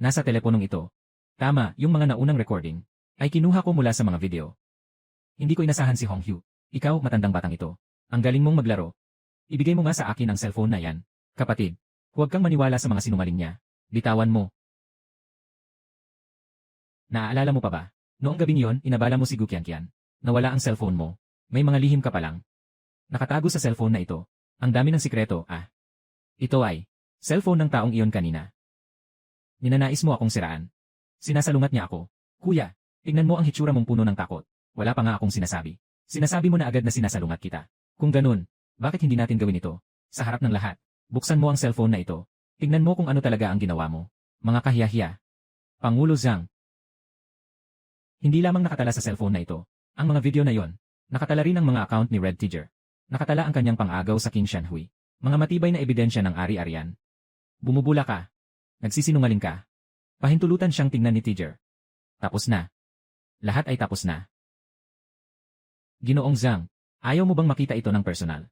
nasa teleponong ito? Tama, yung mga naunang recording, ay kinuha ko mula sa mga video. Hindi ko inasahan si Hong Hyu. Ikaw, matandang batang ito. Ang galing mong maglaro. Ibigay mo nga sa akin ang cellphone na yan. Kapatid, huwag kang maniwala sa mga sinungaling niya. Bitawan mo. Naaalala mo pa ba? Noong gabing yon, inabala mo si Gu Qianqian. Nawala ang cellphone mo. May mga lihim ka pa lang. Nakatago sa cellphone na ito. Ang dami ng sikreto, ah. Ito ay cellphone ng taong iyon kanina. Ninanais mo akong siraan. Sinasalungat niya ako. Kuya, tingnan mo ang hitsura mong puno ng takot. Wala pa nga akong sinasabi. Sinasabi mo na agad na sinasalungat kita. Kung ganun, bakit hindi natin gawin ito? Sa harap ng lahat, buksan mo ang cellphone na ito. Tingnan mo kung ano talaga ang ginawa mo. Mga kahiyahiya. Pangulo Zhang. Hindi lamang nakatala sa cellphone na ito. Ang mga video na yon, nakatala rin ang mga account ni Red Tiger. Nakatala ang kanyang pang-agaw sa King Shanhui. Mga matibay na ebidensya ng ari-arian. Bumubula ka. Nagsisinungaling ka. Pahintulutan siyang tingnan ni Tiger. Tapos na. Lahat ay tapos na. Ginoong Zhang, ayaw mo bang makita ito ng personal?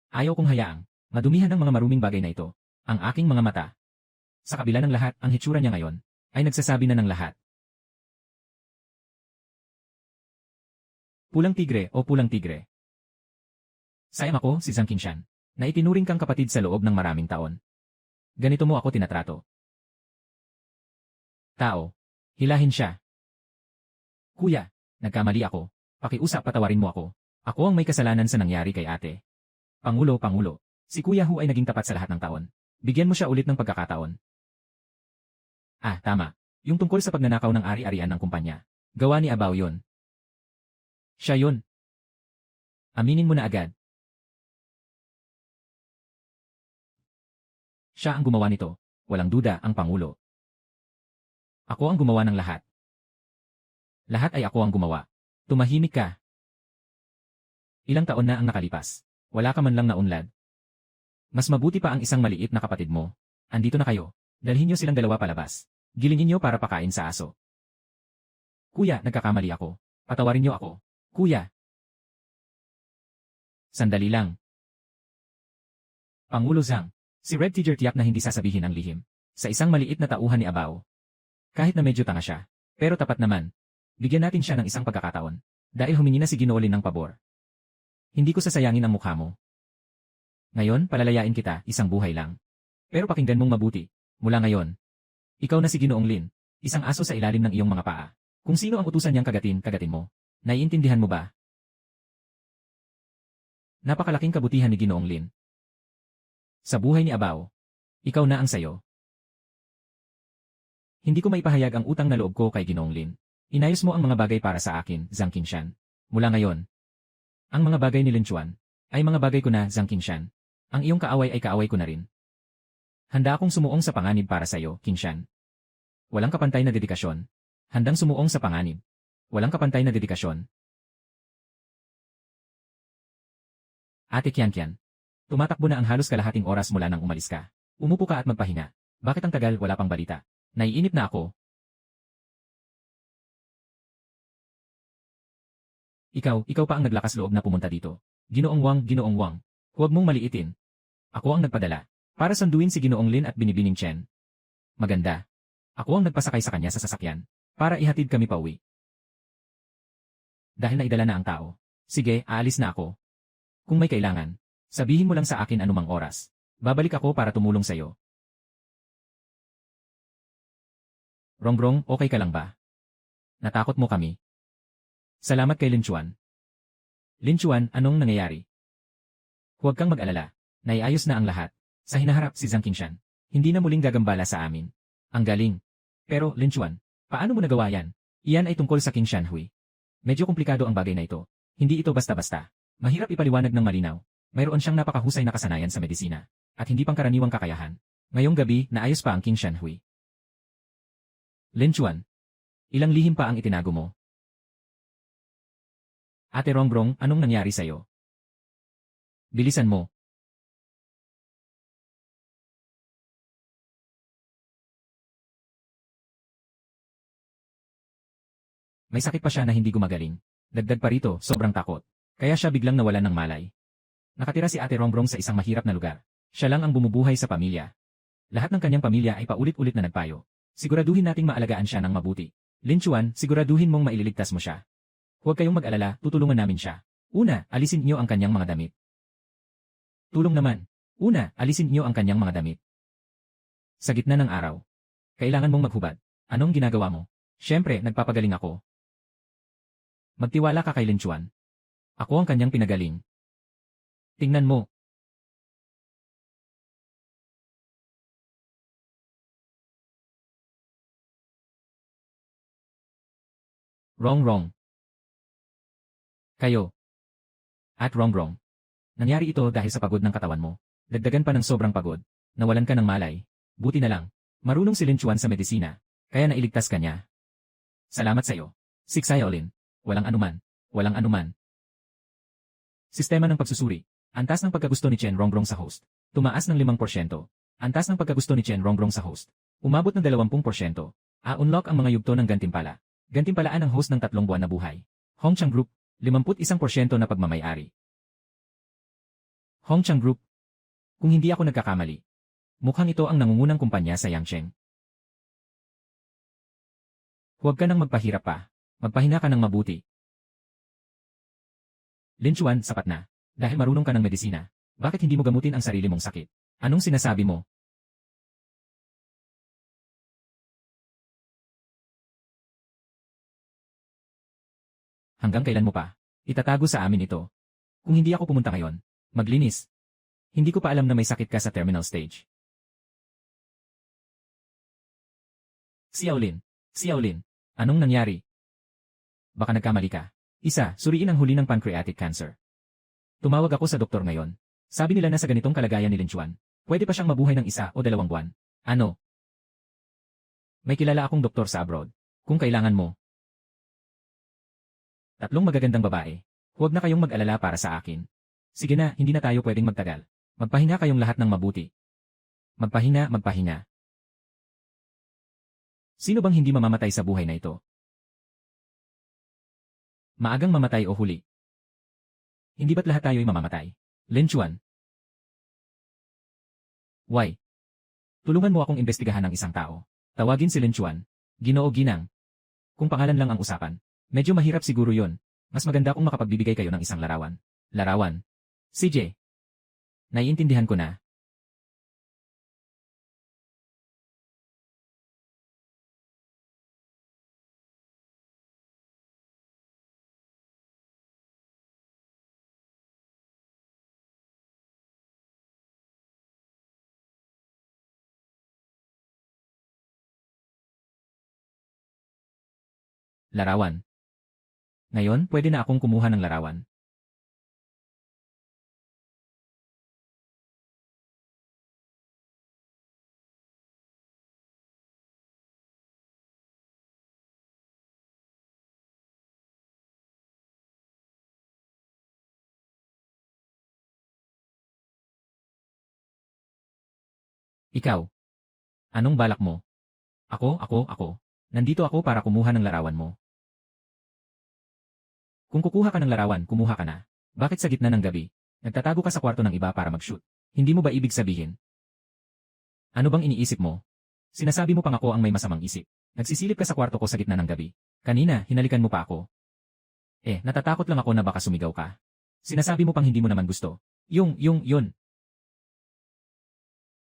Ayaw kong hayaang madumihan ng mga maruming bagay na ito, ang aking mga mata. Sa kabila ng lahat, ang hitsura niya ngayon, ay nagsasabi na ng lahat. Pulang tigre o pulang tigre. Sayang ako, si Zhang Qingshan, na itinuring kang kapatid sa loob ng maraming taon. Ganito mo ako tinatrato. Tao, hilahin siya. Kuya, nagkamali ako. Pakiusap, patawarin mo ako. Ako ang may kasalanan sa nangyari kay ate. Pangulo, si Kuya Hu ay naging tapat sa lahat ng taon. Bigyan mo siya ulit ng pagkakataon. Ah, tama. Yung tungkol sa pagnanakaw ng ari-arian ng kumpanya. Gawa ni Abao yun. Siya yun. Aminin mo na agad. Siya ang gumawa nito. Walang duda ang Pangulo. Ako ang gumawa ng lahat. Lahat ay ako ang gumawa. Tumahimik ka. Ilang taon na ang nakalipas. Wala ka man lang naunlad. Mas mabuti pa ang isang maliit na kapatid mo. Andito na kayo. Dalhin niyo silang dalawa palabas. Gilingin niyo para pakain sa aso. Kuya, nagkakamali ako. Patawarin niyo ako. Kuya. Sandali lang. Pangulo Zhang, si Red Tiger tiyak na hindi sasabihin ang lihim. Sa isang maliit na tauhan ni Abao. Kahit na medyo tanga siya. Pero tapat naman. Bigyan natin siya ng isang pagkakataon. Dahil humingi na si Ginoo Lin ng pabor. Hindi ko sasayangin ang mukha mo. Ngayon, palalayain kita, isang buhay lang. Pero pakinggan mong mabuti. Mula ngayon, ikaw na si Ginoong Lin, isang aso sa ilalim ng iyong mga paa. Kung sino ang utusan niyang kagatin, kagatin mo. Naiintindihan mo ba? Napakalaking kabutihan ni Ginoong Lin. Sa buhay ni Abao, ikaw na ang sayo. Hindi ko maipahayag ang utang na loob ko kay Ginoong Lin. Inayos mo ang mga bagay para sa akin, Zhang Qingshan. Mula ngayon, ang mga bagay ni Lin Chuan ay mga bagay ko na, Zhang Qingshan. Ang iyong kaaway ay kaaway ko na rin. Handa akong sumuong sa panganib para sa iyo, Qingshan. Walang kapantay na dedikasyon. Handang sumuong sa panganib. Walang kapantay na dedikasyon. Ate Qianqian, tumatakbo na ang halos kalahating oras mula nang umalis ka. Umupo ka at magpahinga. Bakit ang tagal, wala pang balita? Naiinip na ako. Ikaw pa ang naglakas loob na pumunta dito. Ginoong Wang, huwag mong maliitin. Ako ang nagpadala. Para sanduin si Ginoong Lin at Binibining Chen. Maganda. Ako ang nagpasakay sa kanya sa sasakyan. Para ihatid kami pauwi. Dahil naidala na ang tao. Sige, aalis na ako. Kung may kailangan, sabihin mo lang sa akin anumang oras. Babalik ako para tumulong sa'yo. Rongrong, okay ka lang ba? Natakot mo kami. Salamat kay Lin Chuan. Lin Chuan, anong nangyayari? Huwag kang mag-alala. Naiayos na ang lahat. Sa hinaharap si Zhang Qingshan. Hindi na muling gagambala sa amin. Ang galing. Pero, Lin Chuan, paano mo nagawa yan? Iyan ay tungkol sa King Shanhui. Medyo komplikado ang bagay na ito. Hindi ito basta-basta. Mahirap ipaliwanag ng malinaw. Mayroon siyang napakahusay na kasanayan sa medisina. At hindi pangkaraniwang kakayahan. Ngayong gabi, naayos pa ang King Shanhui. Lin Chuan, ilang lihim pa ang itinago mo? Ate Rongrong, anong nangyari sa'yo? Bilisan mo. May sakit pa siya na hindi gumagaling. Dagdag pa rito, sobrang takot. Kaya siya biglang nawalan ng malay. Nakatira si Ate Rongrong sa isang mahirap na lugar. Siya lang ang bumubuhay sa pamilya. Lahat ng kanyang pamilya ay paulit-ulit na nagpayo. Siguraduhin nating maalagaan siya ng mabuti. Lin Chuan, siguraduhin mong maililigtas mo siya. Huwag kayong mag-alala, tutulungan namin siya. Una, alisin niyo ang kanyang mga damit. Tulong naman. Una, alisin niyo ang kanyang mga damit. Sa gitna ng araw. Kailangan mong maghubad. Anong ginagawa mo? Siyempre, nagpapagaling ako. Magtiwala ka kay Lin Chuan. Ako ang kanyang pinagaling. Tingnan mo. Wrong. Kayo. At wrong. Nangyari ito dahil sa pagod ng katawan mo. Dagdagan pa ng sobrang pagod. Nawalan ka ng malay. Buti na lang. Marunong si Lin Chuan sa medisina. Kaya nailigtas ka niya. Salamat sa iyo. Xiaolin. Walang anuman. Sistema ng pagsusuri. Antas ng pagkagusto ni Chen Rongrong sa host. Tumaas ng 5%. Antas ng pagkagusto ni Chen Rongrong sa host. Umabot ng 20%. A-unlock ang mga yugto ng gantimpala. Gantimpalaan ang host ng 3 buwan na buhay. Hongchang Group, 51% na pagmamayari. Hongchang Group. Kung hindi ako nagkakamali. Mukhang ito ang nangungunang kumpanya sa Yangcheng. Huwag ka nang magpahirap pa. Magpahinga ka ng mabuti. Lin Chuan, sapat na. Dahil marunong ka ng medisina. Bakit hindi mo gamutin ang sarili mong sakit? Anong sinasabi mo? Hanggang kailan mo pa? Itatago sa amin ito. Kung hindi ako pumunta ngayon, maglinis. Hindi ko pa alam na may sakit ka sa terminal stage. Xiaolin, anong nangyari? Baka nagkamali ka. Isa, suriin ang huli ng pancreatic cancer. Tumawag ako sa doktor ngayon. Sabi nila na sa ganitong kalagayan ni Lin Chuan, pwede pa siyang mabuhay ng 1 o 2 buwan. Ano? May kilala akong doktor sa abroad. Kung kailangan mo. 3 magagandang babae. Huwag na kayong mag-alala para sa akin. Sige na, hindi na tayo pwedeng magtagal. Magpahinga kayong lahat ng mabuti. Magpahinga. Sino bang hindi mamamatay sa buhay na ito? Maagang mamatay o huli? Hindi ba't lahat tayo'y mamamatay? Lin Chuan. Why? Tulungan mo akong imbestigahan ng isang tao. Tawagin si Lin Chuan. Ginoo Ginang. Kung pangalan lang ang usapan. Medyo mahirap siguro yon. Mas maganda kung makapagbibigay kayo ng isang larawan. Larawan. CJ. Naiintindihan ko na. Larawan. Ngayon, pwede na akong kumuha ng larawan. Ikaw. Anong balak mo? Ako. Nandito ako para kumuha ng larawan mo. Kung kukuha ka ng larawan, kumuha ka na. Bakit sa gitna ng gabi? Nagtatago ka sa kwarto ng iba para mag-shoot. Hindi mo ba ibig sabihin? Ano bang iniisip mo? Sinasabi mo pang ako ang may masamang isip. Nagsisilip ka sa kwarto ko sa gitna ng gabi. Kanina, hinalikan mo pa ako. Natatakot lang ako na baka sumigaw ka. Sinasabi mo pang hindi mo naman gusto. Yun.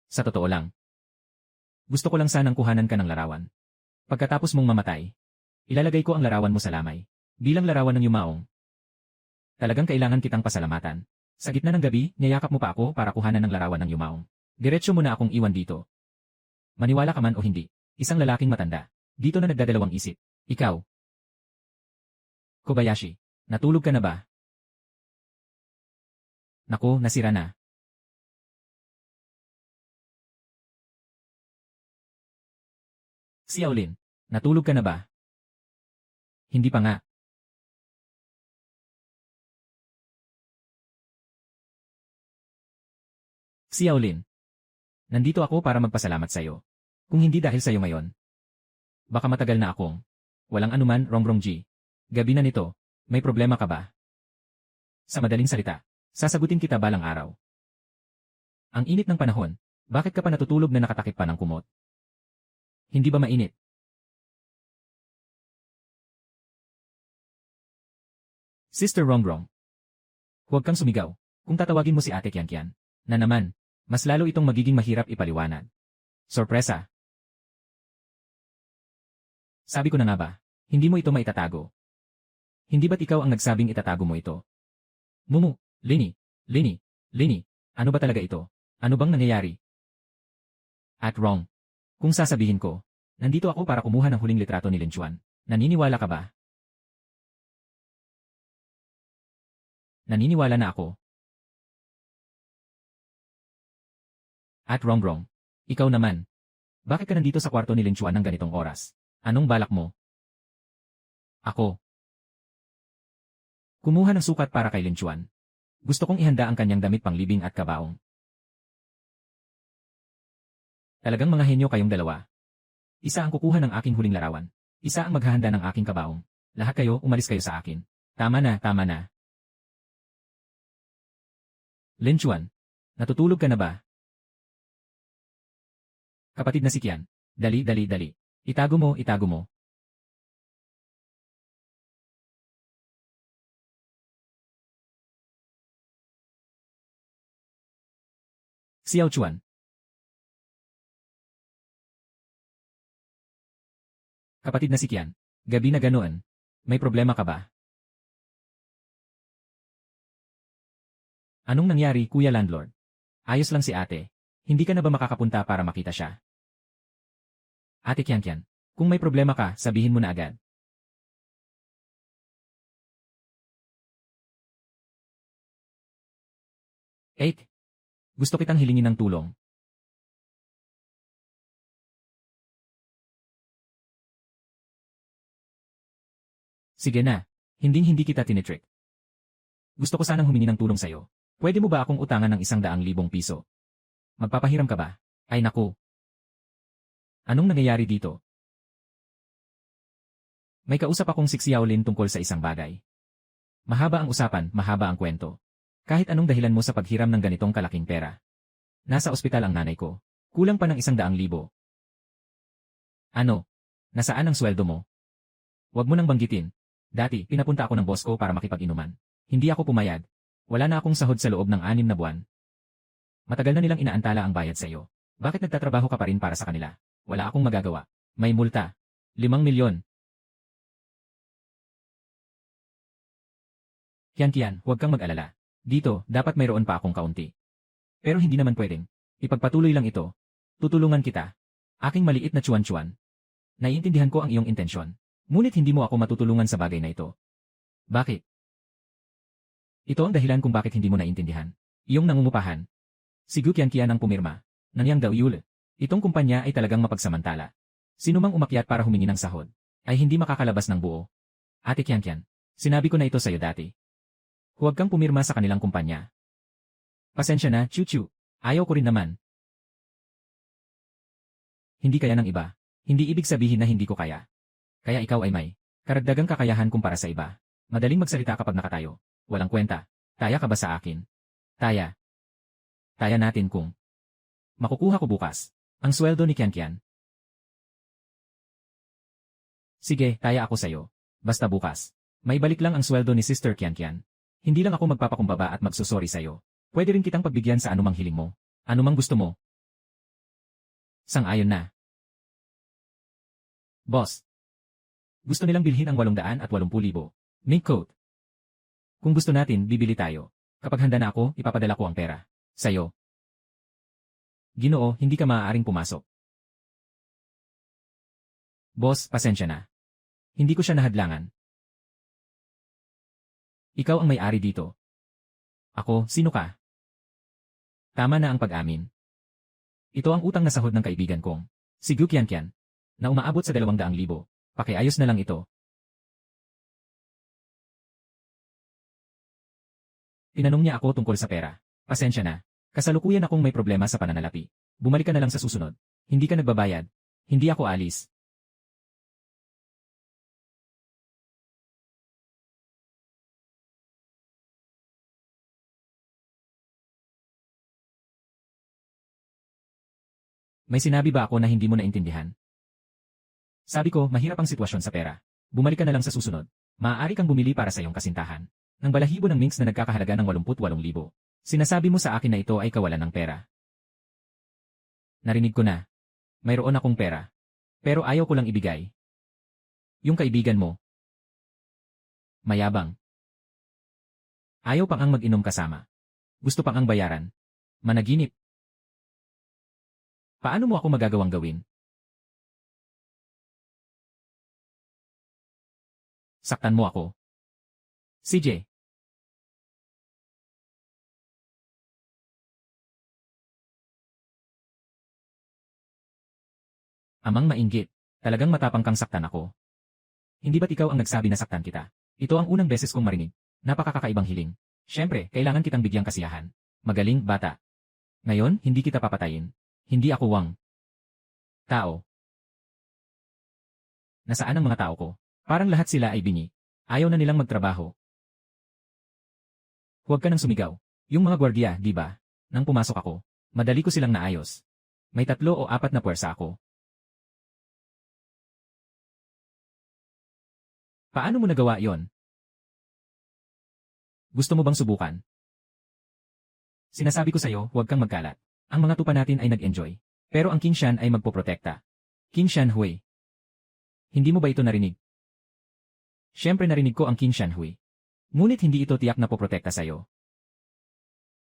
Sa totoo lang. Gusto ko lang sanang kuhanan ka ng larawan. Pagkatapos mong mamatay, ilalagay ko ang larawan mo sa lamay. Bilang larawan ng yumaong. Talagang kailangan kitang pasalamatan. Sa gitna ng gabi, niyayakap mo pa ako para kuhanan ng larawan ng yumaong. Diretso mo na akong iwan dito. Maniwala ka man o hindi, isang lalaking matanda. Dito na nagdadalawang isip. Ikaw. Kobayashi, natulog ka na ba? Naku, nasira na. Xiaolin, natulog ka na ba? Hindi pa nga. Xiaolin. Nandito ako para magpasalamat sa'yo. Kung hindi dahil sa'yo ngayon. Baka matagal na akong. Walang anuman, Rongrongji. Gabi na nito, may problema ka ba? Sa madaling salita, sasagutin kita balang araw. Ang init ng panahon, bakit ka pa natutulog na nakatakip pa ng kumot? Hindi ba mainit? Sister Rongrong. Huwag kang sumigaw. Kung tatawagin mo si Ate Qianqian, na naman, mas lalo itong magiging mahirap ipaliwanag. Sorpresa. Sabi ko na nga ba, hindi mo ito maitatago. Hindi ba't ikaw ang nagsabing itatago mo ito? Mumu, Lini, ano ba talaga ito? Ano bang nangyayari? At Rong. Kung sasabihin ko, nandito ako para kumuha ng huling litrato ni Lin Chuan. Naniniwala ka ba? Naniniwala na ako. At Rongrong, ikaw naman. Bakit ka nandito sa kwarto ni Lin Chuan ng ganitong oras? Anong balak mo? Ako. Kumuha ng sukat para kay Lin Chuan. Gusto kong ihanda ang kanyang damit panglibing at kabaong. Talagang mga henyo kayong dalawa. Isa ang kukuha ng aking huling larawan. Isa ang maghahanda ng aking kabaong. Lahat kayo, umalis kayo sa akin. Tama na, tama na. Lin Chuan, natutulog ka na ba? Kapatid na si Qian, dali. Itago mo. Xiao Chuan. Kapatid na si Qian, gabi na ganoon. May problema ka ba? Anong nangyari, Kuya Landlord? Ayos lang si ate. Hindi ka na ba makakapunta para makita siya? Ate Qianqian, kung may problema ka, sabihin mo na agad. Gusto kitang hilingin ng tulong. Sige na, hindi kita tinitrick. Gusto ko sanang humingi ng tulong sa'yo. Pwede mo ba akong utangan ng 100,000 piso? Magpapahiram ka ba? Ay naku. Anong nangyayari dito? May kausap akong si Xiaolin tungkol sa isang bagay. Mahaba ang usapan, mahaba ang kwento. Kahit anong dahilan mo sa paghiram ng ganitong kalaking pera. Nasa ospital ang nanay ko. Kulang pa ng 100,000. Ano? Nasaan ang sweldo mo? Huwag mo nang banggitin. Dati, pinapunta ako ng boss ko para makipag-inuman. Hindi ako pumayag. Wala na akong sahod sa loob ng 6 na buwan. Matagal na nilang inaantala ang bayad sa iyo. Bakit nagtatrabaho ka pa rin para sa kanila? Wala akong magagawa. May multa. 5 milyon. Qian, huwag kang mag-alala. Dito, dapat mayroon pa akong kaunti. Pero hindi naman pwedeng. Ipagpatuloy lang ito. Tutulungan kita. Aking maliit na Chuan. Naiintindihan ko ang iyong intensyon. Ngunit hindi mo ako matutulungan sa bagay na ito. Bakit? Ito ang dahilan kung bakit hindi mo naiintindihan. Iyong nangungupahan. Si Gu Qianqian ang pumirma. Nanyang daw Yul. Itong kumpanya ay talagang mapagsamantala. Sino mang umakyat para humingi ng sahod, ay hindi makakalabas ng buo. Ate Qianqian, sinabi ko na ito sa iyo dati. Huwag kang pumirma sa kanilang kumpanya. Pasensya na, Chu. Ayaw ko rin naman. Hindi kaya ng iba. Hindi ibig sabihin na hindi ko kaya. Kaya ikaw ay may karagdagang kakayahan kumpara sa iba. Madaling magsalita kapag nakatayo. Walang kwenta. Taya ka ba sa akin? Taya. Taya natin kung makukuha ko bukas ang sweldo ni Qianqian. Sige, taya ako sa'yo. Basta bukas. May balik lang ang sweldo ni Sister Qianqian. Hindi lang ako magpapakumbaba at magsusori sa'yo. Pwede rin kitang pagbigyan sa anumang hiling mo. Anumang gusto mo. Sang-ayon na. Boss. Gusto nilang bilhin ang 880,000 mink coat. Kung gusto natin, bibili tayo. Kapag handa na ako, ipapadala ko ang pera. Sa'yo. Ginoo, hindi ka maaaring pumasok. Boss, pasensya na. Hindi ko siya nahadlangan. Ikaw ang may-ari dito. Ako, sino ka? Tama na ang pag-amin. Ito ang utang na sahod ng kaibigan kong, si Gu Qianqian, na umaabot sa 200,000. Pakiayos na lang ito. Tinanong niya ako tungkol sa pera. Pasensya na. Kasalukuyan akong may problema sa pananalapi. Bumalik ka na lang sa susunod. Hindi ka nagbabayad. Hindi ako alis. May sinabi ba ako na hindi mo naintindihan? Sabi ko, mahirap ang sitwasyon sa pera. Bumalik ka na lang sa susunod. Maaari kang bumili para sa iyong kasintahan ng balahibo ng minks na nagkakahalaga ng 88,000. Sinasabi mo sa akin na ito ay kawalan ng pera. Narinig ko na. Mayroon akong pera. Pero ayaw ko lang ibigay. Yung kaibigan mo. Mayabang. Ayaw pang ang mag-inom kasama. Gusto pang ang bayaran. Managinip. Paano mo ako magagawang gawin? Saktan mo ako. CJ. Amang mainggit. Talagang matapang kang saktan ako. Hindi ba't ikaw ang nagsabi na saktan kita? Ito ang unang beses kong marinig. Napakakakaibang hiling. Siyempre, kailangan kitang bigyang kasiyahan. Magaling, bata. Ngayon, hindi kita papatayin. Hindi ako wang tao. Nasaan ang mga tao ko? Parang lahat sila ay bingi. Ayaw na nilang magtrabaho. Huwag ka nang sumigaw. Yung mga gwardiya, di ba? Nang pumasok ako, madali ko silang naayos. May 3 o 4 na puwersa ako. Paano mo nagawa yon? Gusto mo bang subukan? Sinasabi ko sa'yo, huwag kang magkalat. Ang mga tupa natin ay nag-enjoy. Pero ang King Shan ay magpoprotekta. King Shan Hui. Hindi mo ba ito narinig? Siyempre narinig ko ang King Shan Hui. Ngunit hindi ito tiyak na poprotekta sa'yo.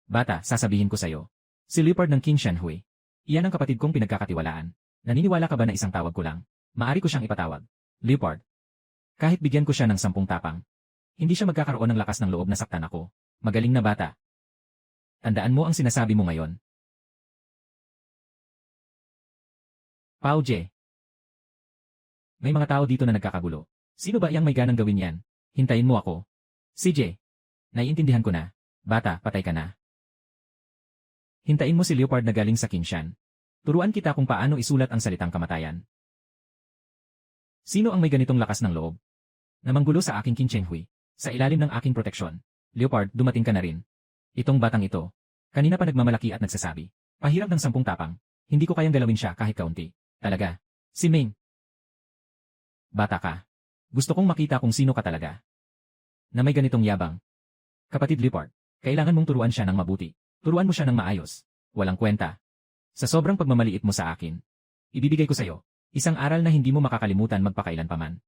Bata, sasabihin ko sa'yo. Si Leopard ng King Shan Hui. Iyan ang kapatid kong pinagkakatiwalaan. Naniniwala ka ba na isang tawag ko lang? Maari ko siyang ipatawag. Leopard. Kahit bigyan ko siya ng 10 tapang. Hindi siya magkakaroon ng lakas ng loob na saktan ako. Magaling na bata. Tandaan mo ang sinasabi mo ngayon. Pao Jie. May mga tao dito na nagkakagulo. Sino ba iyang may ganang gawin yan? Hintayin mo ako. CJ. Naiintindihan ko na. Bata, patay ka na. Hintayin mo si Leopard na galing sa King Shan. Turuan kita kung paano isulat ang salitang kamatayan. Sino ang may ganitong lakas ng loob? Namanggulo sa aking King Cheng Hui. Sa ilalim ng aking proteksyon. Leopard, dumating ka na rin. Itong batang ito. Kanina pa nagmamalaki at nagsasabi. Pahirap ng 10 tapang. Hindi ko kayang galawin siya kahit kaunti. Talaga. Si Ming. Bata ka. Gusto kong makita kung sino ka talaga. Na may ganitong yabang. Kapatid Leopard, kailangan mong turuan siya ng mabuti. Turuan mo siya ng maayos. Walang kwenta. Sa sobrang pagmamaliit mo sa akin, ibibigay ko sa'yo isang aral na hindi mo makakalimutan magpakailanpaman.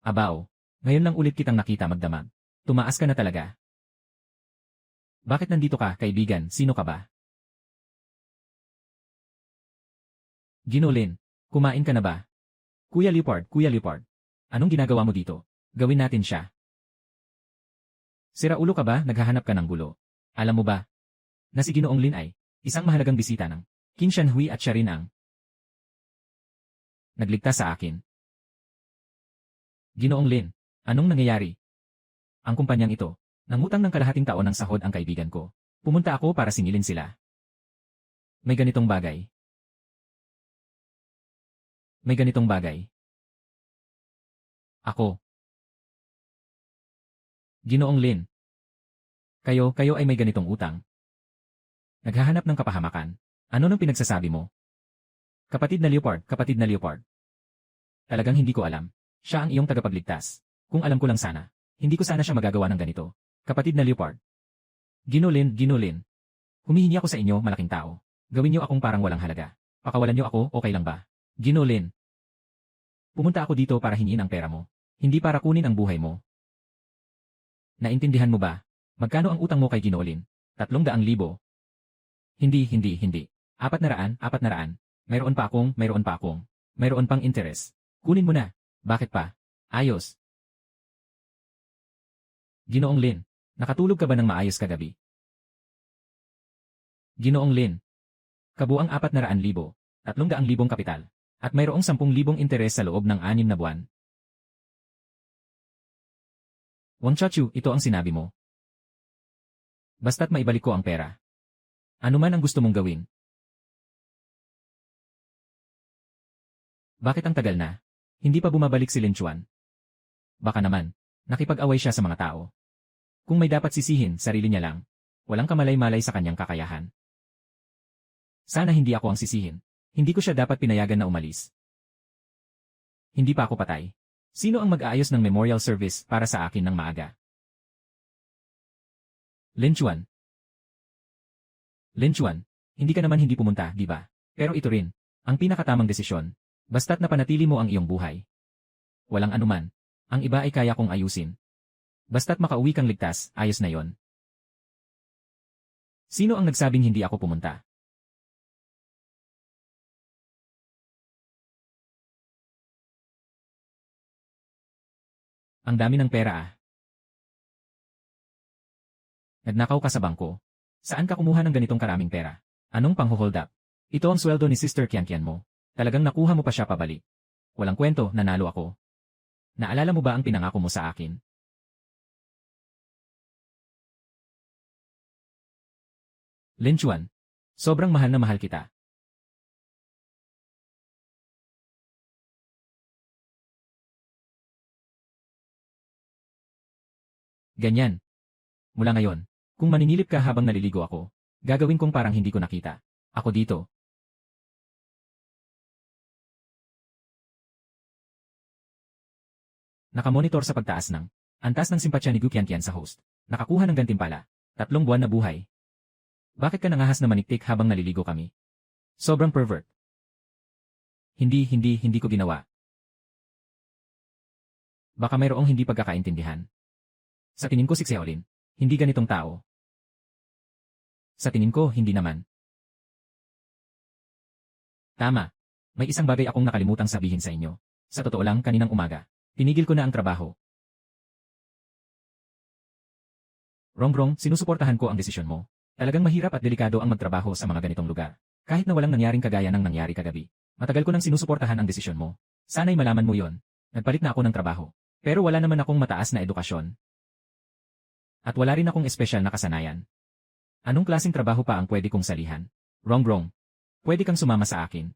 Abao, ngayon lang ulit kitang nakita magdamag. Tumaas ka na talaga. Bakit nandito ka, kaibigan? Sino ka ba? Ginolin, kumain ka na ba? Kuya Leopard, anong ginagawa mo dito? Gawin natin siya. Siraulo ka ba? Naghahanap ka ng gulo. Alam mo ba na si Ginoong Lin ay isang mahalagang bisita ng King Shan Hui at siya rin ang nagligtas sa akin. Ginoong Lin, anong nangyayari? Ang kumpanyang ito, nangutang ng kalahating taon ng sahod ang kaibigan ko. Pumunta ako para singilin sila. May ganitong bagay. May ganitong bagay. Ako. Ginoong Lin. Kayo ay may ganitong utang. Naghahanap ng kapahamakan. Ano nang pinagsasabi mo? Kapatid na Leopard. Talagang hindi ko alam. Siya ang iyong tagapagligtas. Kung alam ko lang sana, hindi ko sana siya magagawa ng ganito. Kapatid na Leopard. Ginolin. Humihingi ako sa inyo, malaking tao. Gawin niyo akong parang walang halaga. Pakawalan niyo ako, okay lang ba? Ginolin. Pumunta ako dito para hingin ang pera mo. Hindi para kunin ang buhay mo. Naintindihan mo ba? Magkano ang utang mo kay Ginolin? 300,000. Hindi. 400. Mayroon pa akong. Mayroon pang interes. Kunin mo na. Bakit pa? Ayos. Ginoong Lin, nakatulog ka ba ng maayos kagabi? Ginoong Lin. Kabuang 400,000, 300,000 kapital, at mayroong 10,000 interes sa loob ng 6 na buwan. Wang Chachu, ito ang sinabi mo. Basta't maibalik ko ang pera. Ano man ang gusto mong gawin. Bakit ang tagal na? Hindi pa bumabalik si Lin Chuan. Baka naman, nakipag-away siya sa mga tao. Kung may dapat sisihin, sarili niya lang. Walang kamalay-malay sa kanyang kakayahan. Sana hindi ako ang sisihin. Hindi ko siya dapat pinayagan na umalis. Hindi pa ako patay. Sino ang mag-aayos ng memorial service para sa akin ng maaga? Lin Chuan. Lin Chuan, hindi ka naman hindi pumunta, di ba? Pero ito rin, ang pinakatamang desisyon. Basta't napanatili mo ang iyong buhay. Walang anuman. Ang iba ay kaya kong ayusin. Basta't makauwi kang ligtas, ayos na yon. Sino ang nagsabing hindi ako pumunta? Ang dami ng pera ah. Nagnakaw ka sa bangko. Saan ka kumuha ng ganitong karaming pera? Anong pang-hold up? Ito ang sweldo ni Sister Kian mo. Talagang nakuha mo pa siya pabalik. Walang kwento, nanalo ako. Naalala mo ba ang pinangako mo sa akin? Lin Chuan, sobrang mahal na mahal kita. Ganyan. Mula ngayon, kung maninilip ka habang naliligo ako, gagawin kong parang hindi ko nakita. Ako dito. Nakamonitor sa pagtaas ng antas ng simpatsya ni Gu Qianqian sa host. Nakakuha ng gantimpala. 3 buwan na buhay. Bakit ka nangahas na maniktik habang naliligo kami? Sobrang pervert. Hindi ko ginawa. Baka mayroong hindi pagkakaintindihan. Sa tingin ko si Xiaolin, hindi ganitong tao. Sa tingin ko, hindi naman. Tama. May isang bagay akong nakalimutang sabihin sa inyo. Sa totoo lang, kaninang umaga, tinigil ko na ang trabaho. Rongrong, sinusuportahan ko ang desisyon mo. Talagang mahirap at delikado ang magtrabaho sa mga ganitong lugar. Kahit na walang nangyaring kagaya ng nangyari kagabi. Matagal ko nang sinusuportahan ang desisyon mo. Sana'y malaman mo yon. Nagpalit na ako ng trabaho. Pero wala naman akong mataas na edukasyon. At wala rin akong espesyal na kasanayan. Anong klaseng trabaho pa ang pwede kong salihan? Rongrong, pwede kang sumama sa akin.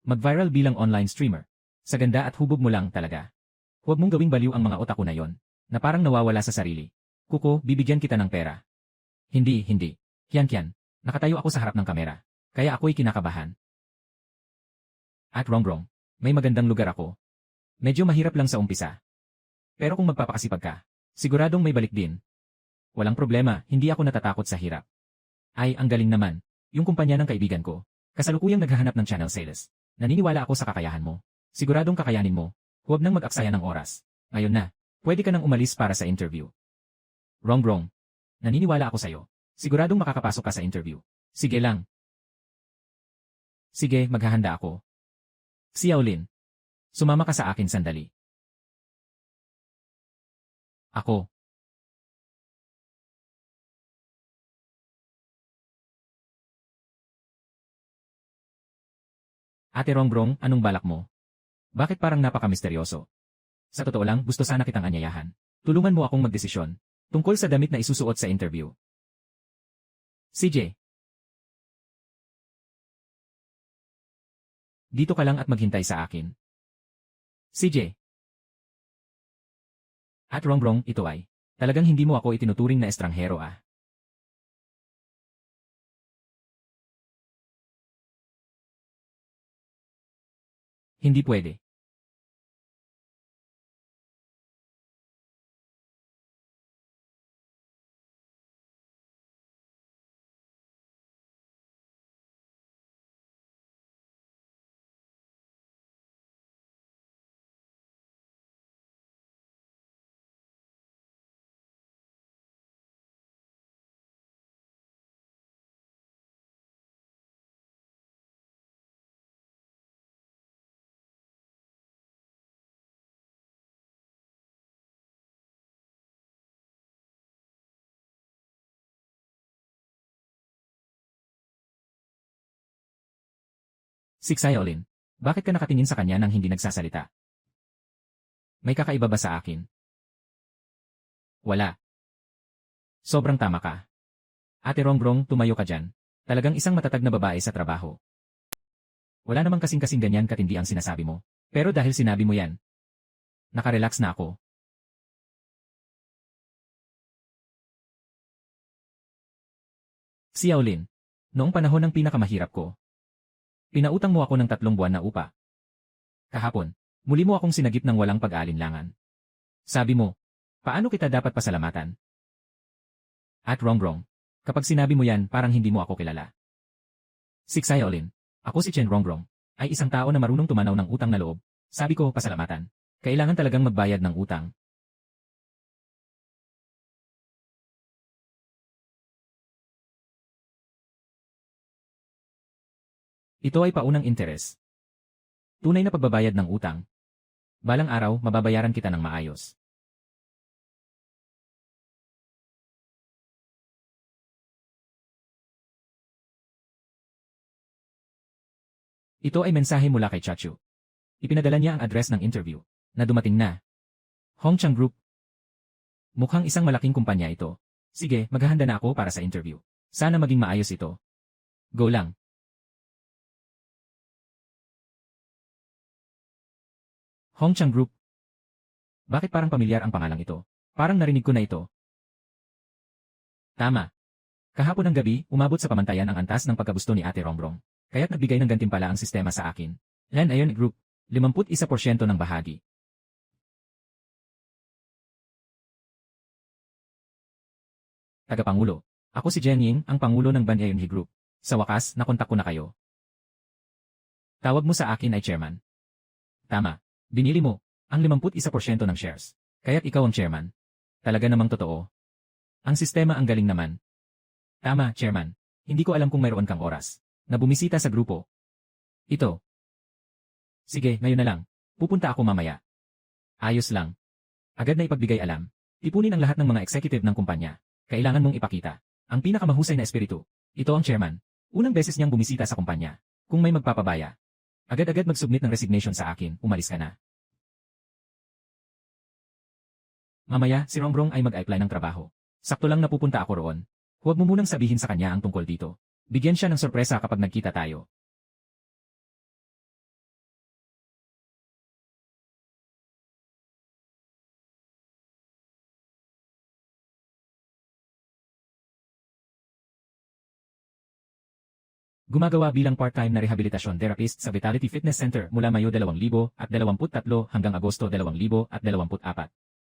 Mag-viral bilang online streamer. Sa ganda at hubog mo lang talaga. Huwag mong gawing baliw ang mga otaku na yon, na parang nawawala sa sarili. Kuko, bibigyan kita ng pera. Hindi. Kian, nakatayo ako sa harap ng kamera, kaya ako'y kinakabahan. At Rongrong, may magandang lugar ako. Medyo mahirap lang sa umpisa. Pero kung magpapakasipag ka, siguradong may balik din. Walang problema, hindi ako natatakot sa hirap. Ay, ang galing naman. Yung kumpanya ng kaibigan ko, kasalukuyang naghahanap ng channel sales. Naniniwala ako sa kakayahan mo. Siguradong kakayanin mo. Huwag nang mag-aksaya ng oras. Ngayon na, pwede ka nang umalis para sa interview. Rongrong, naniniwala ako sa'yo. Siguradong makakapasok ka sa interview. Sige lang. Sige, maghahanda ako. Xiaolin, sumama ka sa akin sandali. Ako. Ate Rongrong, anong balak mo? Bakit parang napaka-misteryoso? Sa totoo lang, gusto sana kitang anyayahan. Tulungan mo akong magdesisyon tungkol sa damit na isusuot sa interview. CJ. Dito ka lang at maghintay sa akin. CJ. At Rongrong, ito ay, talagang hindi mo ako itinuturing na estranghero ah. Hindi pwede. Si Xiaolin, bakit ka nakatingin sa kanya nang hindi nagsasalita? May kakaiba ba sa akin? Wala. Sobrang tama ka. Ate Rongrong, tumayo ka dyan. Talagang isang matatag na babae sa trabaho. Wala namang kasing-kasing ganyan katindi ang sinasabi mo. Pero dahil sinabi mo yan, nakarelax na ako. Si Yaolin, noong panahon ng pinakamahirap ko, pinautang mo ako ng 3 buwan na upa. Kahapon, muli mo akong sinagip ng walang pag-aalinlangan. Sabi mo, paano kita dapat pasalamatan? At Rongrong, kapag sinabi mo yan parang hindi mo ako kilala. Siksay Yaolin, ako si Chen Rongrong, ay isang tao na marunong tumanaw ng utang na loob. Sabi ko, pasalamatan. Kailangan talagang magbayad ng utang. Ito ay paunang interes. Tunay na pagbabayad ng utang. Balang araw, mababayaran kita ng maayos. Ito ay mensahe mula kay Chachu. Ipinadala niya ang address ng interview, na dumating na. Hongchang Group. Mukhang isang malaking kumpanya ito. Sige, maghahanda na ako para sa interview. Sana maging maayos ito. Go lang. Hongchang Group. Bakit parang pamilyar ang pangalang ito? Parang narinig ko na ito. Tama. Kahapon ng gabi, umabot sa pamantayan ang antas ng pagkagusto ni Ate Rongrong. Kaya't nagbigay ng gantimpala ang sistema sa akin. Land Iron Group, 51% ng bahagi. Tagapangulo. Ako si Jen Ying, ang pangulo ng Ban Iron Group. Sa wakas, nakontak ko na kayo. Tawag mo sa akin ay chairman. Tama. Binili mo ang 51% ng shares. Kaya't ikaw ang chairman. Talaga namang totoo. Ang sistema ang galing naman. Tama, chairman. Hindi ko alam kung mayroon kang oras na bumisita sa grupo. Ito. Sige, ngayon na lang. Pupunta ako mamaya. Ayos lang. Agad na ipagbigay alam. Ipunin ang lahat ng mga executive ng kumpanya. Kailangan mong ipakita ang pinakamahusay na espiritu. Ito ang chairman. Unang beses niyang bumisita sa kumpanya. Kung may magpapabaya, agad-agad mag-submit ng resignation sa akin, umalis ka na. Mamaya, si Rongrong ay mag-apply ng trabaho. Sakto lang na pupunta ako roon. Huwag mo munang sabihin sa kanya ang tungkol dito. Bigyan siya ng sorpresa kapag nagkita tayo. Gumagawa bilang part-time na rehabilitasyon therapist sa Vitality Fitness Center mula Mayo 2023 hanggang Agosto 2024.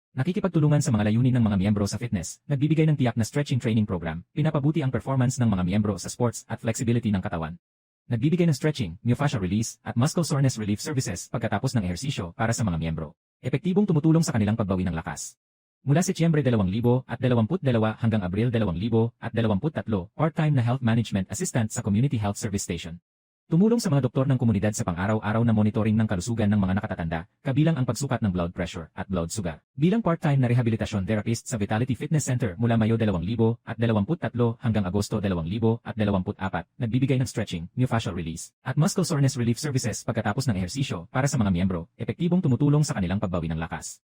Nakikipagtulungan sa mga layunin ng mga miyembro sa fitness, nagbibigay ng tiyak na stretching training program, pinapabuti ang performance ng mga miyembro sa sports at flexibility ng katawan. Nagbibigay ng stretching, myofascial release, at muscle soreness relief services pagkatapos ng ehersisyo para sa mga miyembro. Epektibong tumutulong sa kanilang pagbawi ng lakas. Mula Setyembre 2022 hanggang Abril 2023, part-time na health management assistant sa Community Health Service Station. Tumulong sa mga doktor ng komunidad sa pang-araw-araw na monitoring ng kalusugan ng mga nakatatanda, kabilang ang pagsukat ng blood pressure at blood sugar. Bilang part-time na rehabilitasyon therapist sa Vitality Fitness Center mula Mayo 2023 hanggang Agosto 2024, nagbibigay ng stretching, myofascial release, at muscle soreness relief services pagkatapos ng ehersisyo para sa mga miyembro, epektibong tumutulong sa kanilang pagbawi ng lakas.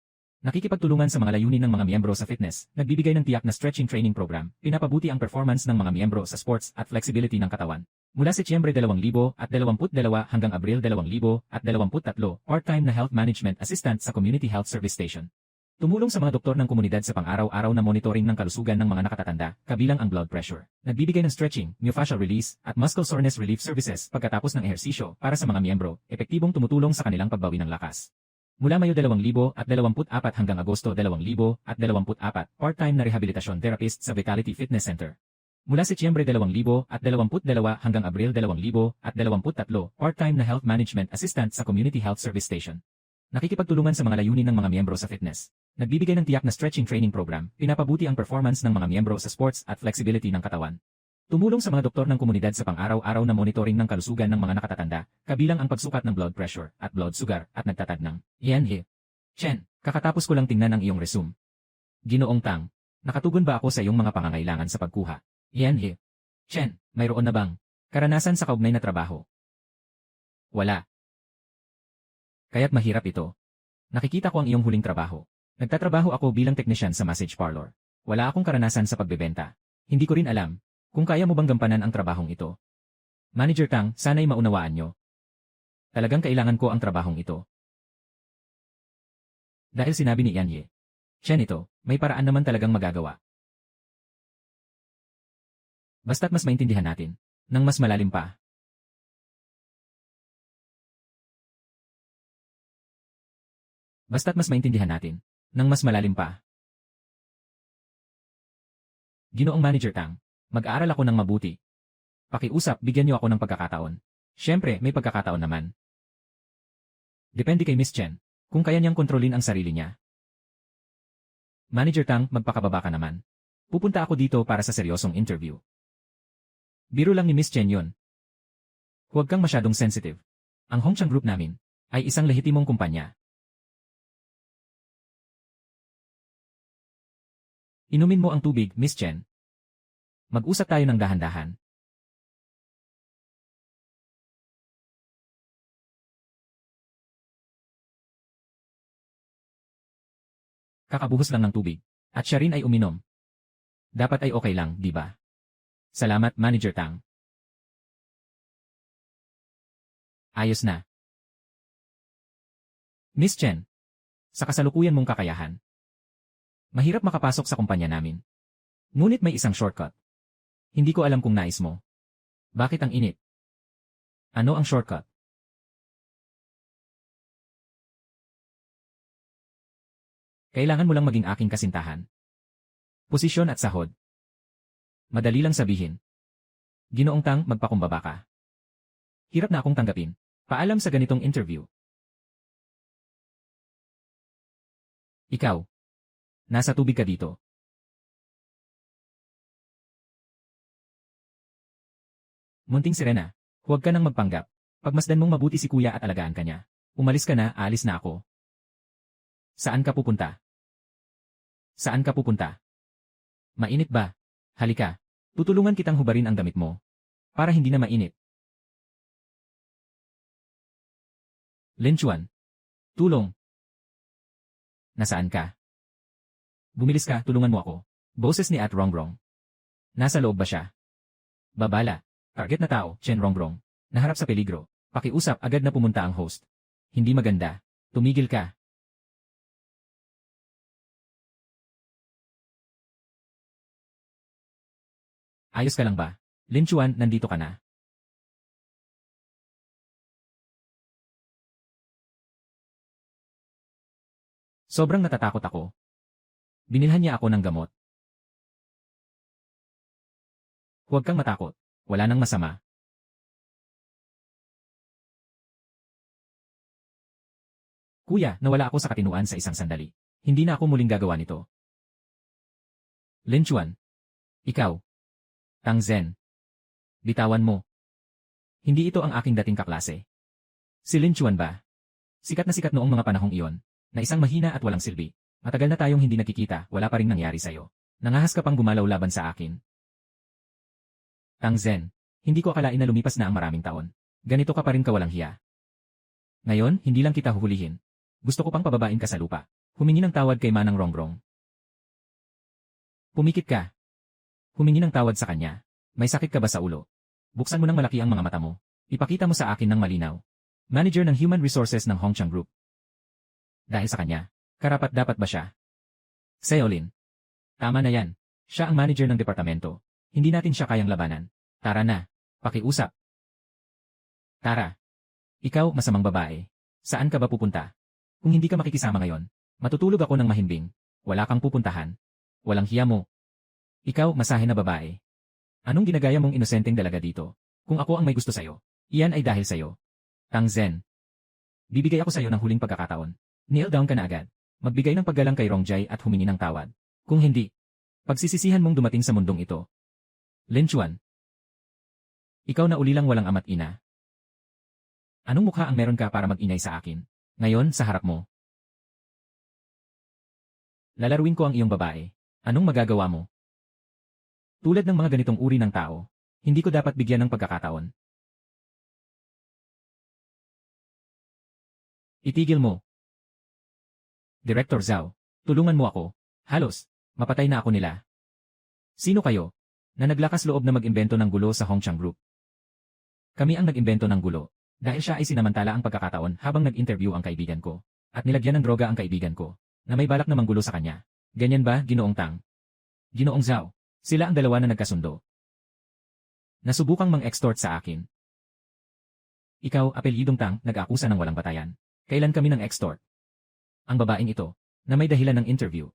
Nakikipagtulungan sa mga layunin ng mga miyembro sa fitness, nagbibigay ng tiyak na stretching training program, pinapabuti ang performance ng mga miyembro sa sports at flexibility ng katawan. Mula Setyembre 2022 hanggang Abril 2023, part-time na health management assistant sa Community Health Service Station. Tumulong sa mga doktor ng komunidad sa pang-araw-araw na monitoring ng kalusugan ng mga nakatatanda, kabilang ang blood pressure. Nagbibigay ng stretching, myofascial release, at muscle soreness relief services pagkatapos ng ehersisyo para sa mga miyembro, epektibong tumutulong sa kanilang pagbawi ng lakas. Mula Mayo 2024 hanggang Agosto 2024, part-time na rehabilitasyon therapist sa Vitality Fitness Center. Mula Setyembre 2022 hanggang Abril 2023, part-time na health management assistant sa Community Health Service Station. Nakikipagtulungan sa mga layunin ng mga miyembro sa fitness. Nagbibigay ng tiyak na stretching training program, pinapabuti ang performance ng mga miyembro sa sports at flexibility ng katawan. Tumulong sa mga doktor ng komunidad sa pang-araw-araw na monitoring ng kalusugan ng mga nakatatanda, kabilang ang pagsukat ng blood pressure at blood sugar at nagtatag ng Yan He. Chen, kakatapos ko lang tingnan ang iyong resume. Ginoong Tang, nakatugon ba ako sa iyong mga pangangailangan sa pagkuha? Yan He. Chen, mayroon na bang karanasan sa kaugnay na trabaho? Wala. Kaya't mahirap ito. Nakikita ko ang iyong huling trabaho. Nagtatrabaho ako bilang technician sa massage parlor. Wala akong karanasan sa pagbebenta. Hindi ko rin alam Kung kaya mo bang gampanan ang trabahong ito? Manager Tang, sana'y maunawaan nyo. Talagang kailangan ko ang trabahong ito. Dahil sinabi ni Yan Ye. Siya nito, may paraan naman talagang magagawa. Basta't mas maintindihan natin. Nang mas malalim pa. Basta't mas maintindihan natin. Nang mas malalim pa. Ginoong Manager Tang, mag-aaral ako ng mabuti. Pakiusap, bigyan niyo ako ng pagkakataon. Siyempre, may pagkakataon naman. Depende kay Miss Chen, kung kaya niyang kontrolin ang sarili niya. Manager Tang, magpakababa ka naman. Pupunta ako dito para sa seryosong interview. Biro lang ni Miss Chen yun. Huwag kang masyadong sensitive. Ang Hongqiang Group namin ay isang lehitimong kumpanya. Inumin mo ang tubig, Miss Chen. Mag-usap tayo ng dahan-dahan. Kakabuhos lang ng tubig. At siya rin ay uminom. Dapat ay okay lang, di ba? Salamat, Manager Tang. Ayos na. Miss Chen, sa kasalukuyan mong kakayahan, mahirap makapasok sa kumpanya namin. Ngunit may isang shortcut. Hindi ko alam kung nais mo. Bakit ang init? Ano ang shortcut? Kailangan mo lang maging aking kasintahan. Posisyon at sahod. Madali lang sabihin. Ginoong Tang, magpakumbaba ka. Hirap na akong tanggapin. Paalam sa ganitong interview. Ikaw. Nasa tubig ka dito. Munting sirena, huwag ka nang magpanggap. Pagmasdan mong mabuti si kuya at alagaan ka niya. Umalis ka na, aalis na ako. Saan ka pupunta? Saan ka pupunta? Mainit ba? Halika. Tutulungan kitang hubarin ang damit mo. Para hindi na mainit. Lin Chuan. Tulong. Nasaan ka? Bumilis ka, tulungan mo ako. Boses ni At Rongrong. Nasa loob ba siya? Babala. Target na tao, Chen Rongrong. Naharap sa peligro. Pakiusap, agad na pumunta ang host. Hindi maganda. Tumigil ka. Ayos ka lang ba? Lin Chuan, nandito ka na. Sobrang natatakot ako. Binilhan niya ako ng gamot. Huwag kang matakot. Wala nang masama. Kuya, nawala ako sa katinuan sa isang sandali. Hindi na ako muling gagawa nito. Lin Chuan. Ikaw. Tang Zhen. Bitawan mo. Hindi ito ang aking dating kaklase. Si Lin Chuan ba? Sikat na sikat noong mga panahong iyon, na isang mahina at walang silbi. Matagal na tayong hindi nakikita, wala pa ring nangyari sa'yo. Nangahas ka pang gumalaw laban sa akin. Tang Zhen, hindi ko akalain na lumipas na ang maraming taon. Ganito ka pa rin kawalang hiya. Ngayon, hindi lang kita huhulihin. Gusto ko pang pababain ka sa lupa. Humingi ng tawad kay Manang Rongrong. Pumikit ka. Humingi ng tawad sa kanya. May sakit ka ba sa ulo? Buksan mo ng malaki ang mga mata mo. Ipakita mo sa akin ng malinaw. Manager ng Human Resources ng Hongqiang Group. Dahil sa kanya, karapat-dapat ba siya? Seolin. Tama na yan. Siya ang manager ng departamento. Hindi natin siya kayang labanan. Tara na. Pakiusap. Tara. Ikaw, masamang babae. Saan ka ba pupunta? Kung hindi ka makikisama ngayon, matutulog ako ng mahimbing. Wala kang pupuntahan. Walang hiya mo. Ikaw, masahe na babae. Anong ginagaya mong inosenteng dalaga dito? Kung ako ang may gusto sa'yo, iyan ay dahil sa'yo. Tang Zhen. Bibigay ako sa'yo ng huling pagkakataon. Kneel down ka na agad. Magbigay ng paggalang kay Rongjai at humingi ng tawad. Kung hindi, pagsisisihan mong dumating sa mundong ito. Lin Chuan. Ikaw na ulilang walang ama't ina. Anong mukha ang meron ka para mag-inay sa akin? Ngayon, sa harap mo. Lalaruin ko ang iyong babae. Anong magagawa mo? Tulad ng mga ganitong uri ng tao, hindi ko dapat bigyan ng pagkakataon. Itigil mo. Director Zhao, tulungan mo ako. Halos, mapatay na ako nila. Sino kayo? na naglakas loob na mag-imbento ng gulo sa Hongchang Group. Kami ang nag-imbento ng gulo, dahil siya ay sinamantala ang pagkakataon habang nag-interview ang kaibigan ko, at nilagyan ng droga ang kaibigan ko, na may balak na manggulo sa kanya. Ganyan ba, Ginoong Tang? Ginoong Zhao, sila ang dalawa na nagkasundo. Nasubukang mang-extort sa akin. Ikaw, apelyidong Tang, nag-akusa ng walang batayan. Kailan kami ng extort? Ang babaeng ito, na may dahilan ng interview.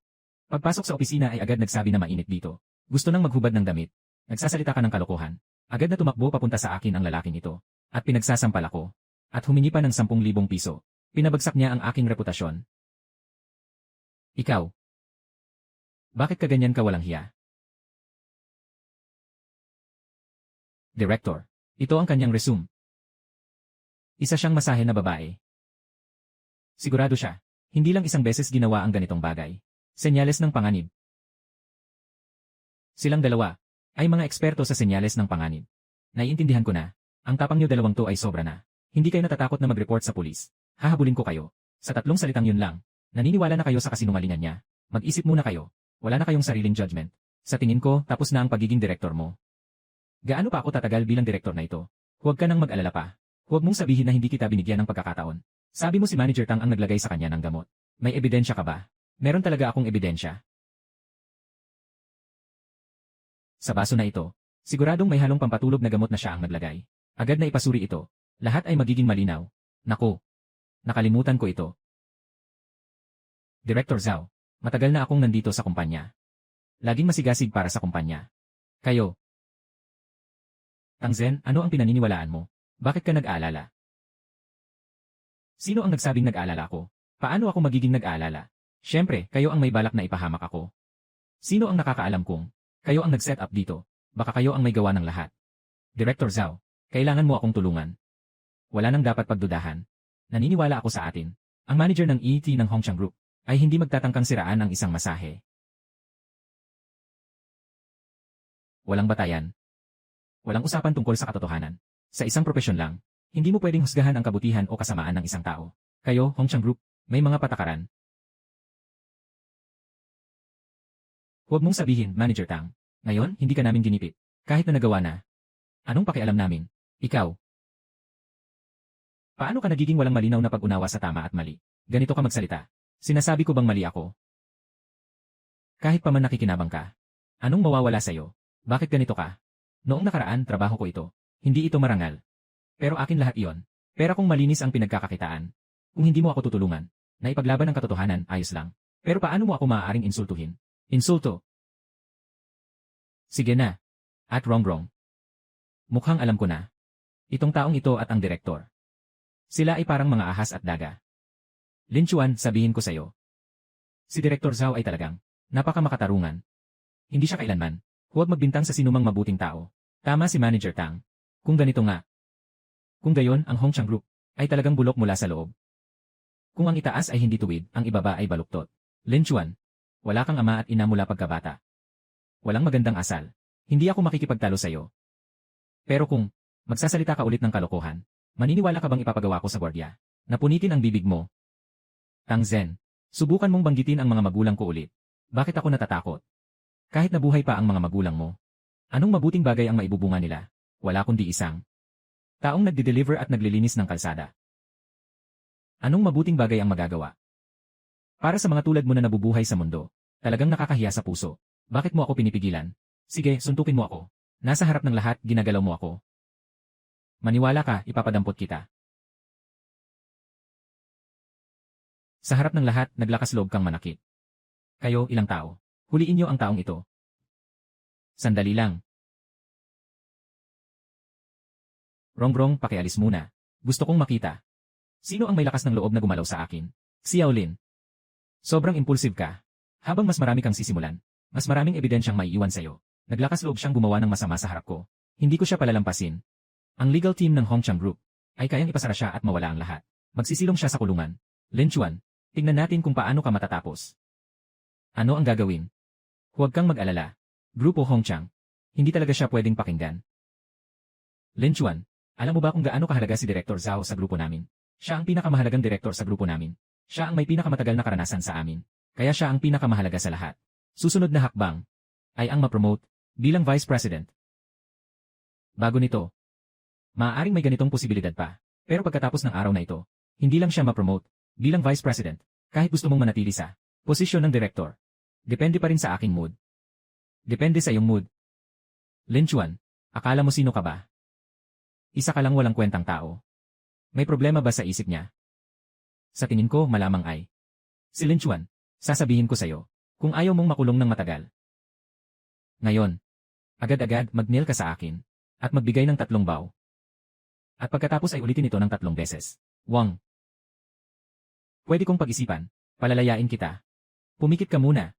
Pagpasok sa opisina ay agad nagsabi na mainit dito. Gusto nang maghubad ng damit. Nagsasalita ka ng kalokohan. Agad na tumakbo papunta sa akin ang lalaking ito. At pinagsasampal ako. At humingi pa ng 10,000 piso. Pinabagsak niya ang aking reputasyon. Ikaw. Bakit ka ganyan ka walang hiya? Director. Ito ang kanyang resume. Isa siyang masahe na babae. Sigurado siya. Hindi lang isang beses ginawa ang ganitong bagay. Senyales ng panganib. Silang dalawa ay mga eksperto sa senyales ng panganib. Naiintindihan ko na. Ang tapang niyo dalawang to ay sobra na. Hindi kayo natatakot na mag-report sa pulis. Hahabulin ko kayo. Sa 3 salitang yun lang. Naniniwala na kayo sa kasinungalingan niya. Mag-isip muna kayo. Wala na kayong sariling judgment. Sa tingin ko, tapos na ang pagiging direktor mo. Gaano pa ako tatagal bilang direktor na ito? Huwag ka nang mag-alala pa. Huwag mong sabihin na hindi kita binigyan ng pagkakataon. Sabi mo si Manager Tang ang naglagay sa kanya ng gamot. May ebidensya ka ba? Meron talaga akong ebidensya. Sa baso na ito, siguradong may halong pampatulog na gamot na siya ang naglagay. Agad na ipasuri ito. Lahat ay magiging malinaw. Naku. Nakalimutan ko ito. Director Zhao, matagal na akong nandito sa kumpanya. Laging masigasig para sa kumpanya. Kayo. Tang Zhen, ano ang pinaniniwalaan mo? Bakit ka nag-aalala? Sino ang nagsabing nag-aalala ako? Paano ako magiging nag-aalala? Siyempre, kayo ang may balak na ipahamak ako. Sino ang nakakaalam kung kayo ang nag-set up dito? Baka kayo ang may gawa ng lahat. Director Zhao, kailangan mo akong tulungan. Wala nang dapat pagdudahan. Naniniwala ako sa atin. Ang manager ng ET ng Hongchang Group ay hindi magtatangkang siraan ang isang masahe. Walang batayan. Walang usapan tungkol sa katotohanan. Sa isang propesyon lang, hindi mo pwedeng husgahan ang kabutihan o kasamaan ng isang tao. Kayo, Hongchang Group, may mga patakaran. Huwag mong sabihin, Manager Tang. Ngayon, hindi ka namin ginipit. Kahit na nagawa na. Anong pakialam namin? Ikaw. Paano ka nagiging walang malinaw na pag-unawa sa tama at mali? Ganito ka magsalita. Sinasabi ko bang mali ako? Kahit pa man nakikinabang ka. Anong mawawala sa'yo? Bakit ganito ka? Noong nakaraan, trabaho ko ito. Hindi ito marangal. Pero akin lahat iyon. Pera kung malinis ang pinagkakakitaan. Kung hindi mo ako tutulungan, na ipaglaban ang katotohanan, ayos lang. Pero paano mo ako maaaring insultuhin? Insulto. Sige na. At wrong. Mukhang alam ko na. Itong taong ito at ang direktor. Sila ay parang mga ahas at daga. Lin Chuan, sabihin ko sa'yo. Si Direktor Zhao ay talagang napakamakatarungan. Hindi siya kailanman. Huwag magbintang sa sinumang mabuting tao. Tama si Manager Tang. Kung ganito nga. Kung gayon, ang Hongchang Group ay talagang bulok mula sa loob. Kung ang itaas ay hindi tuwid, ang ibaba ay baluktot. Lin Chuan, wala kang ama at ina mula pagkabata. Walang magandang asal. Hindi ako makikipagtalo sa'yo. Pero kung magsasalita ka ulit ng kalokohan, maniniwala ka bang ipapagawa ko sa gwardiya? Napunitin ang bibig mo. Tang Zhen, subukan mong banggitin ang mga magulang ko ulit. Bakit ako natatakot? Kahit nabuhay pa ang mga magulang mo. Anong mabuting bagay ang maibubunga nila? Wala kundi isang taong nagde-deliver at naglilinis ng kalsada. Anong mabuting bagay ang magagawa? Para sa mga tulad mo na nabubuhay sa mundo, talagang nakakahiya sa puso. Bakit mo ako pinipigilan? Sige, suntukin mo ako. Nasa harap ng lahat, ginagalaw mo ako. Maniwala ka, ipapadampot kita. Sa harap ng lahat, naglakas loob kang manakit. Kayo, ilang tao. Huliin niyo ang taong ito. Sandali lang. Rongrong, pakialis muna. Gusto kong makita. Sino ang may lakas ng loob na gumalaw sa akin? Xiao Lin. Sobrang impulsive ka. Habang mas marami kang sisimulan, mas maraming ebidensyang maiiwan sa'yo. Naglakas loob siyang gumawa ng masama sa harap ko. Hindi ko siya palalampasin. Ang legal team ng Hongchang Group ay kayang ipasara siya at mawala ang lahat. Magsisilong siya sa kulungan. Lin Chuan, tingnan natin kung paano ka matatapos. Ano ang gagawin? Huwag kang mag-alala. Grupo Hongchang. Hindi talaga siya pwedeng pakinggan. Lin Chuan, alam mo ba kung gaano kahalaga si Director Zhao sa grupo namin? Siya ang pinakamahalagang direktor sa grupo namin. Siya ang may pinakamatagal na karanasan sa amin. Kaya siya ang pinakamahalaga sa lahat. Susunod na hakbang ay ang ma-promote bilang Vice President. Bago nito, maaaring may ganitong posibilidad pa. Pero pagkatapos ng araw na ito, hindi lang siya ma-promote bilang Vice President, kahit gusto mong manatili sa posisyon ng Director. Depende pa rin sa aking mood. Depende sa iyong mood. Lin Chuan, akala mo sino ka ba? Isa ka lang walang kwentang tao. May problema ba sa isip niya? Sa tingin ko malamang ay si Lin Chuan, sasabihin ko sa'yo, kung ayaw mong makulong ng matagal. Ngayon, agad-agad mag-kneel ka sa akin, at magbigay ng 3 bow. At pagkatapos ay ulitin ito ng 3 beses. Wang. Pwede kong pag-isipan, palalayain kita. Pumikit ka muna.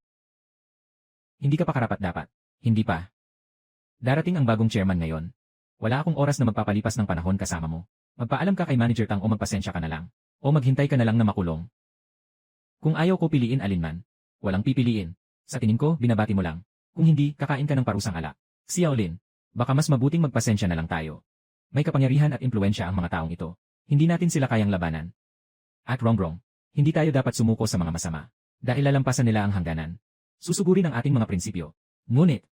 Hindi ka pa karapat-dapat. Hindi pa. Darating ang bagong chairman ngayon. Wala akong oras na magpapalipas ng panahon kasama mo. Magpaalam ka kay Manager Tang o magpasensya ka na lang. O maghintay ka na lang na makulong. Kung ayaw ko piliin alinman, walang pipiliin. Sa tingin ko, binabati mo lang. Kung hindi, kakain ka ng parusang alak. Xiao Lin, baka mas mabuting magpasensya na lang tayo. May kapangyarihan at impluensya ang mga taong ito. Hindi natin sila kayang labanan. At Rongrong, hindi tayo dapat sumuko sa mga masama. Dahil lalampasan nila ang hangganan. Susugurin ang ating mga prinsipyo. Ngunit,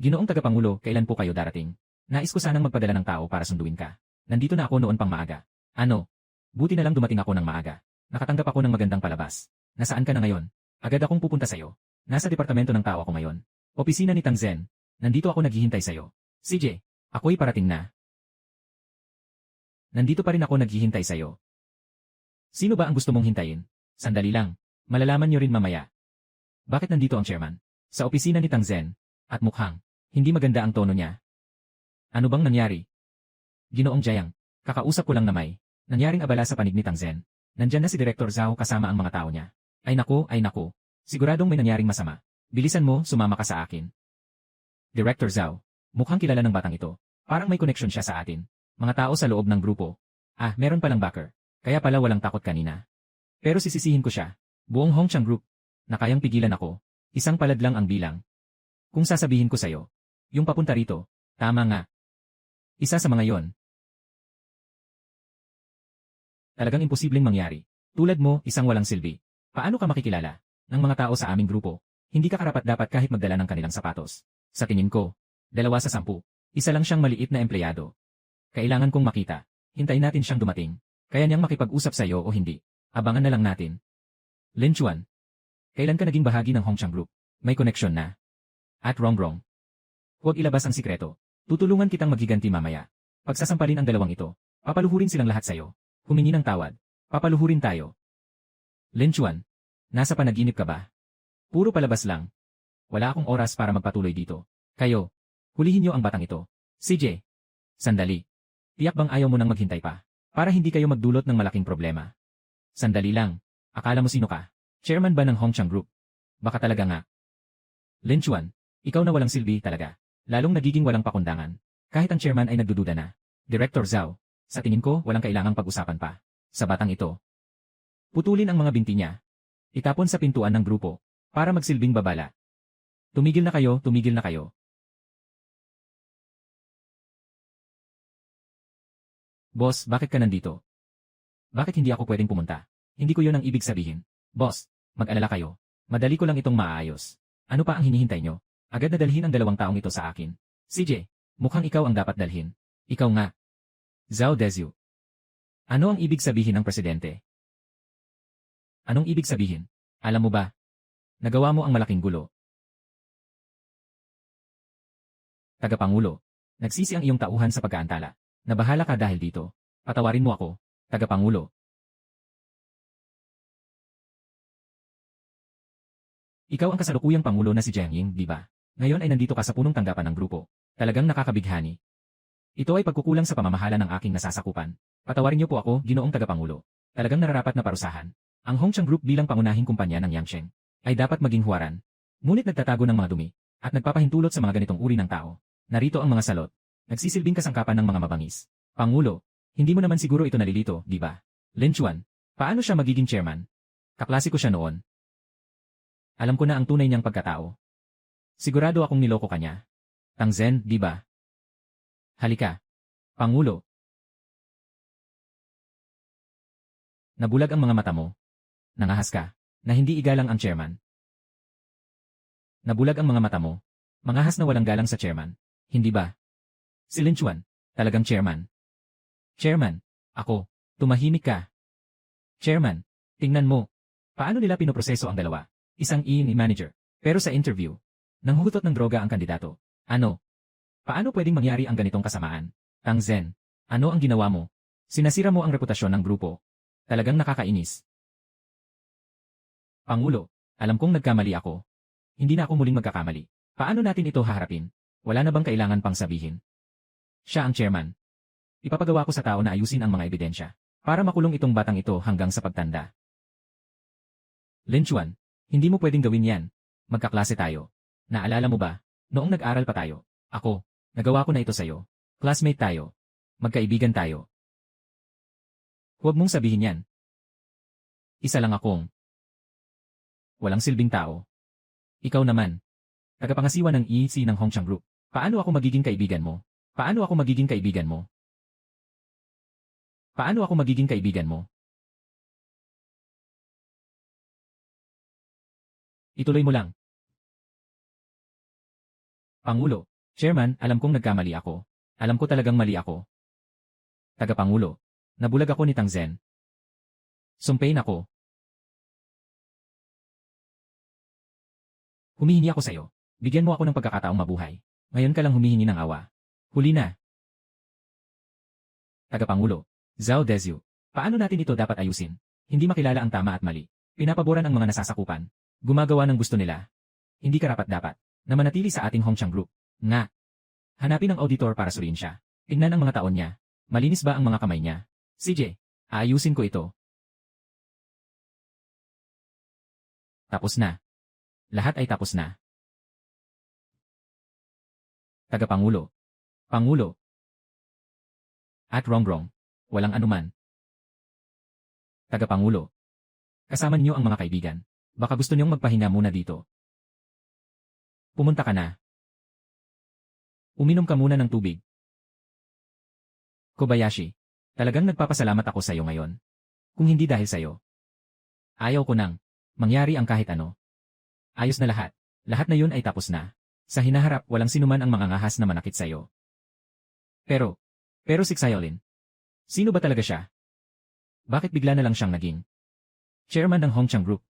Ginoong Tagapangulo, kailan po kayo darating? Nais ko sanang magpadala ng tao para sunduin ka. Nandito na ako noon pang maaga. Ano? Buti na lang dumating ako ng maaga. Nakatanggap ako ng magandang palabas. Nasaan ka na ngayon? Agad akong pupunta sa'yo. Nasa departamento ng tao ako ngayon. Opisina ni Tang Zhen. Nandito ako naghihintay sa'yo. CJ, ako'y parating na. Nandito pa rin ako naghihintay sa'yo. Sino ba ang gusto mong hintayin? Sandali lang. Malalaman niyo rin mamaya. Bakit nandito ang chairman? Sa opisina ni Tang Zhen. At mukhang, hindi maganda ang tono niya. Ano bang nangyari? Ginoong Jiang, kakausap ko lang na may nangyaring abala sa panig ni Tang Zhen. Nandyan na si Director Zhao kasama ang mga tao niya. Ay naku, ay naku. Siguradong may nangyaring masama. Bilisan mo, sumama ka sa akin. Director Zhao, mukhang kilala ng batang ito. Parang may connection siya sa atin. Mga tao sa loob ng grupo. Ah, meron palang backer. Kaya pala walang takot kanina. Pero sisisihin ko siya. Buong Hongqiang Group. Na kayang pigilan ako. Isang palad lang ang bilang. Kung sasabihin ko sa'yo, yung papunta rito, tama nga. Isa sa mga yon. Talagang imposibleng mangyari. Tulad mo, isang walang silbi. Paano ka makikilala ng mga tao sa aming grupo? Hindi ka karapat-dapat kahit magdala ng kanilang sapatos. Sa tingin ko, 2 sa 10. Isa lang siyang maliit na empleyado. Kailangan kong makita. Hintayin natin siyang dumating. Kaya niyang makipag-usap sa'yo o hindi. Abangan na lang natin. Lin Chuan, kailan ka naging bahagi ng Hongqiang Group? May koneksyon na. At Rongrong, huwag ilabas ang sikreto. Tutulungan kitang maghiganti mamaya. Pagsasampalin ang 2 ito, papaluhurin silang lahat sa'yo. Humingi ng tawad. Papaluhurin tayo. Lin Chuan, nasa panaginip ka ba? Puro palabas lang. Wala akong oras para magpatuloy dito. Kayo, hulihin niyo ang batang ito. CJ, sandali. Tiyak bang ayaw mo nang maghintay pa? Para hindi kayo magdulot ng malaking problema. Sandali lang. Akala mo sino ka? Chairman ba ng Hongqiang Group? Baka talaga nga. Lin Chuan, ikaw na walang silbi talaga. Lalong nagiging walang pakundangan. Kahit ang chairman ay nagdududa na. Director Zhao, sa tingin ko walang kailangang pag-usapan pa. Sa batang ito. Putulin ang mga binti niya. Itapon sa pintuan ng grupo. Para magsilbing babala. Tumigil na kayo, tumigil na kayo. Boss, bakit ka nandito? Bakit hindi ako pwedeng pumunta? Hindi ko yun ang ibig sabihin. Boss, mag-alala kayo. Madali ko lang itong maaayos. Ano pa ang hinihintay nyo? Agad na dalhin ang 2 taong ito sa akin. CJ, mukhang ikaw ang dapat dalhin. Ikaw nga. Zhao Deziu. Ano ang ibig sabihin ng presidente? Anong ibig sabihin? Alam mo ba? Nagawa mo ang malaking gulo. Tagapangulo. Nagsisi ang iyong tauhan sa pagkaantala. Nabahala ka dahil dito. Patawarin mo ako, Tagapangulo. Ikaw ang kasalukuyang pangulo na si Jiang Ying, di ba? Ngayon ay nandito ka sa punong tanggapan ng grupo. Talagang nakakabighani. Ito ay pagkukulang sa pamamahala ng aking nasasakupan. Patawarin niyo po ako, Ginoong Tagapangulo. Talagang nararapat na parusahan. Ang Hongqiang Group bilang pangunahing kumpanya ng Yangsheng ay dapat maging huwaran. Ngunit nagtatago ng mga dumi at nagpapahintulot sa mga ganitong uri ng tao. Narito ang mga salot. Nagsisilbing kasangkapan ng mga mabangis. Pangulo, hindi mo naman siguro ito nalilito, di ba? Lin Chuan, paano siya magiging chairman? Kaklase ko siya noon. Alam ko na ang tunay niyang pagkatao. Sigurado akong niloko kanya. Tang Zhen, di ba? Halika. Pangulo. Nabulag ang mga mata mo. Nangahas ka, na hindi igalang ang chairman. Nabulag ang mga mata mo. Mangahas na walang galang sa chairman. Hindi ba? Si Lin Chuan, talagang chairman. Chairman, ako, tumahimik ka. Chairman, tingnan mo. Paano nila pinoproseso ang dalawa? Isang E ni manager. Pero sa interview, nanghuhutot ng droga ang kandidato. Ano? Paano pwedeng mangyari ang ganitong kasamaan? Tang Zen, ano ang ginawa mo? Sinasira mo ang reputasyon ng grupo. Talagang nakakainis. Pangulo, alam kong nagkamali ako. Hindi na ako muling magkakamali. Paano natin ito haharapin? Wala na bang kailangan pang sabihin? Siya ang chairman. Ipapagawa ko sa tao na ayusin ang mga ebidensya para makulong itong batang ito hanggang sa pagtanda. Lin Chuan, hindi mo pwedeng gawin yan. Magkaklase tayo. Naalala mo ba? Noong nag-aral pa tayo. Ako, nagawa ko na ito sa'yo. Classmate tayo. Magkaibigan tayo. Huwag mong sabihin yan. Isa lang akong walang silbing tao. Ikaw naman. Tagapangasiwa ng EC ng Hongchang Group. Paano ako magiging kaibigan mo? Paano ako magiging kaibigan mo? Paano ako magiging kaibigan mo? Ituloy mo lang. Pangulo, Chairman, alam kong nagkamali ako. Alam ko talagang mali ako. Tagapangulo, nabulag ako ni Tang Zen. Sumpain ako. Humihingi ako sa'yo. Bigyan mo ako ng pagkakataong mabuhay. Ngayon ka lang humihingi ng awa. Huli na. Tagapangulo, Zhao Dezyu, paano natin ito dapat ayusin? Hindi makilala ang tama at mali. Pinapaboran ang mga nasasakupan. Gumagawa ng gusto nila. Hindi karapat-dapat na manatili sa ating Hongchang Group. Nga. Hanapin ang auditor para suriin siya. Tingnan ang mga taon niya. Malinis ba ang mga kamay niya? CJ, aayusin ko ito. Tapos na. Lahat ay tapos na. Tagapangulo. Pangulo. At Rongrong. Walang anuman. Tagapangulo. Kasama niyo ang mga kaibigan. Baka gusto niyong magpahinga muna dito. Pumunta ka na. Uminom ka muna ng tubig. Kobayashi, talagang nagpapasalamat ako sa iyo ngayon. Kung hindi dahil sa iyo. Ayaw ko nang mangyari ang kahit ano. Ayos na lahat. Lahat na yun ay tapos na. Sa hinaharap, walang sinuman ang mangangahas na manakit sa iyo. Pero si Xiaolin. Sino ba talaga siya? Bakit bigla na lang siyang naging chairman ng Hongchang Group?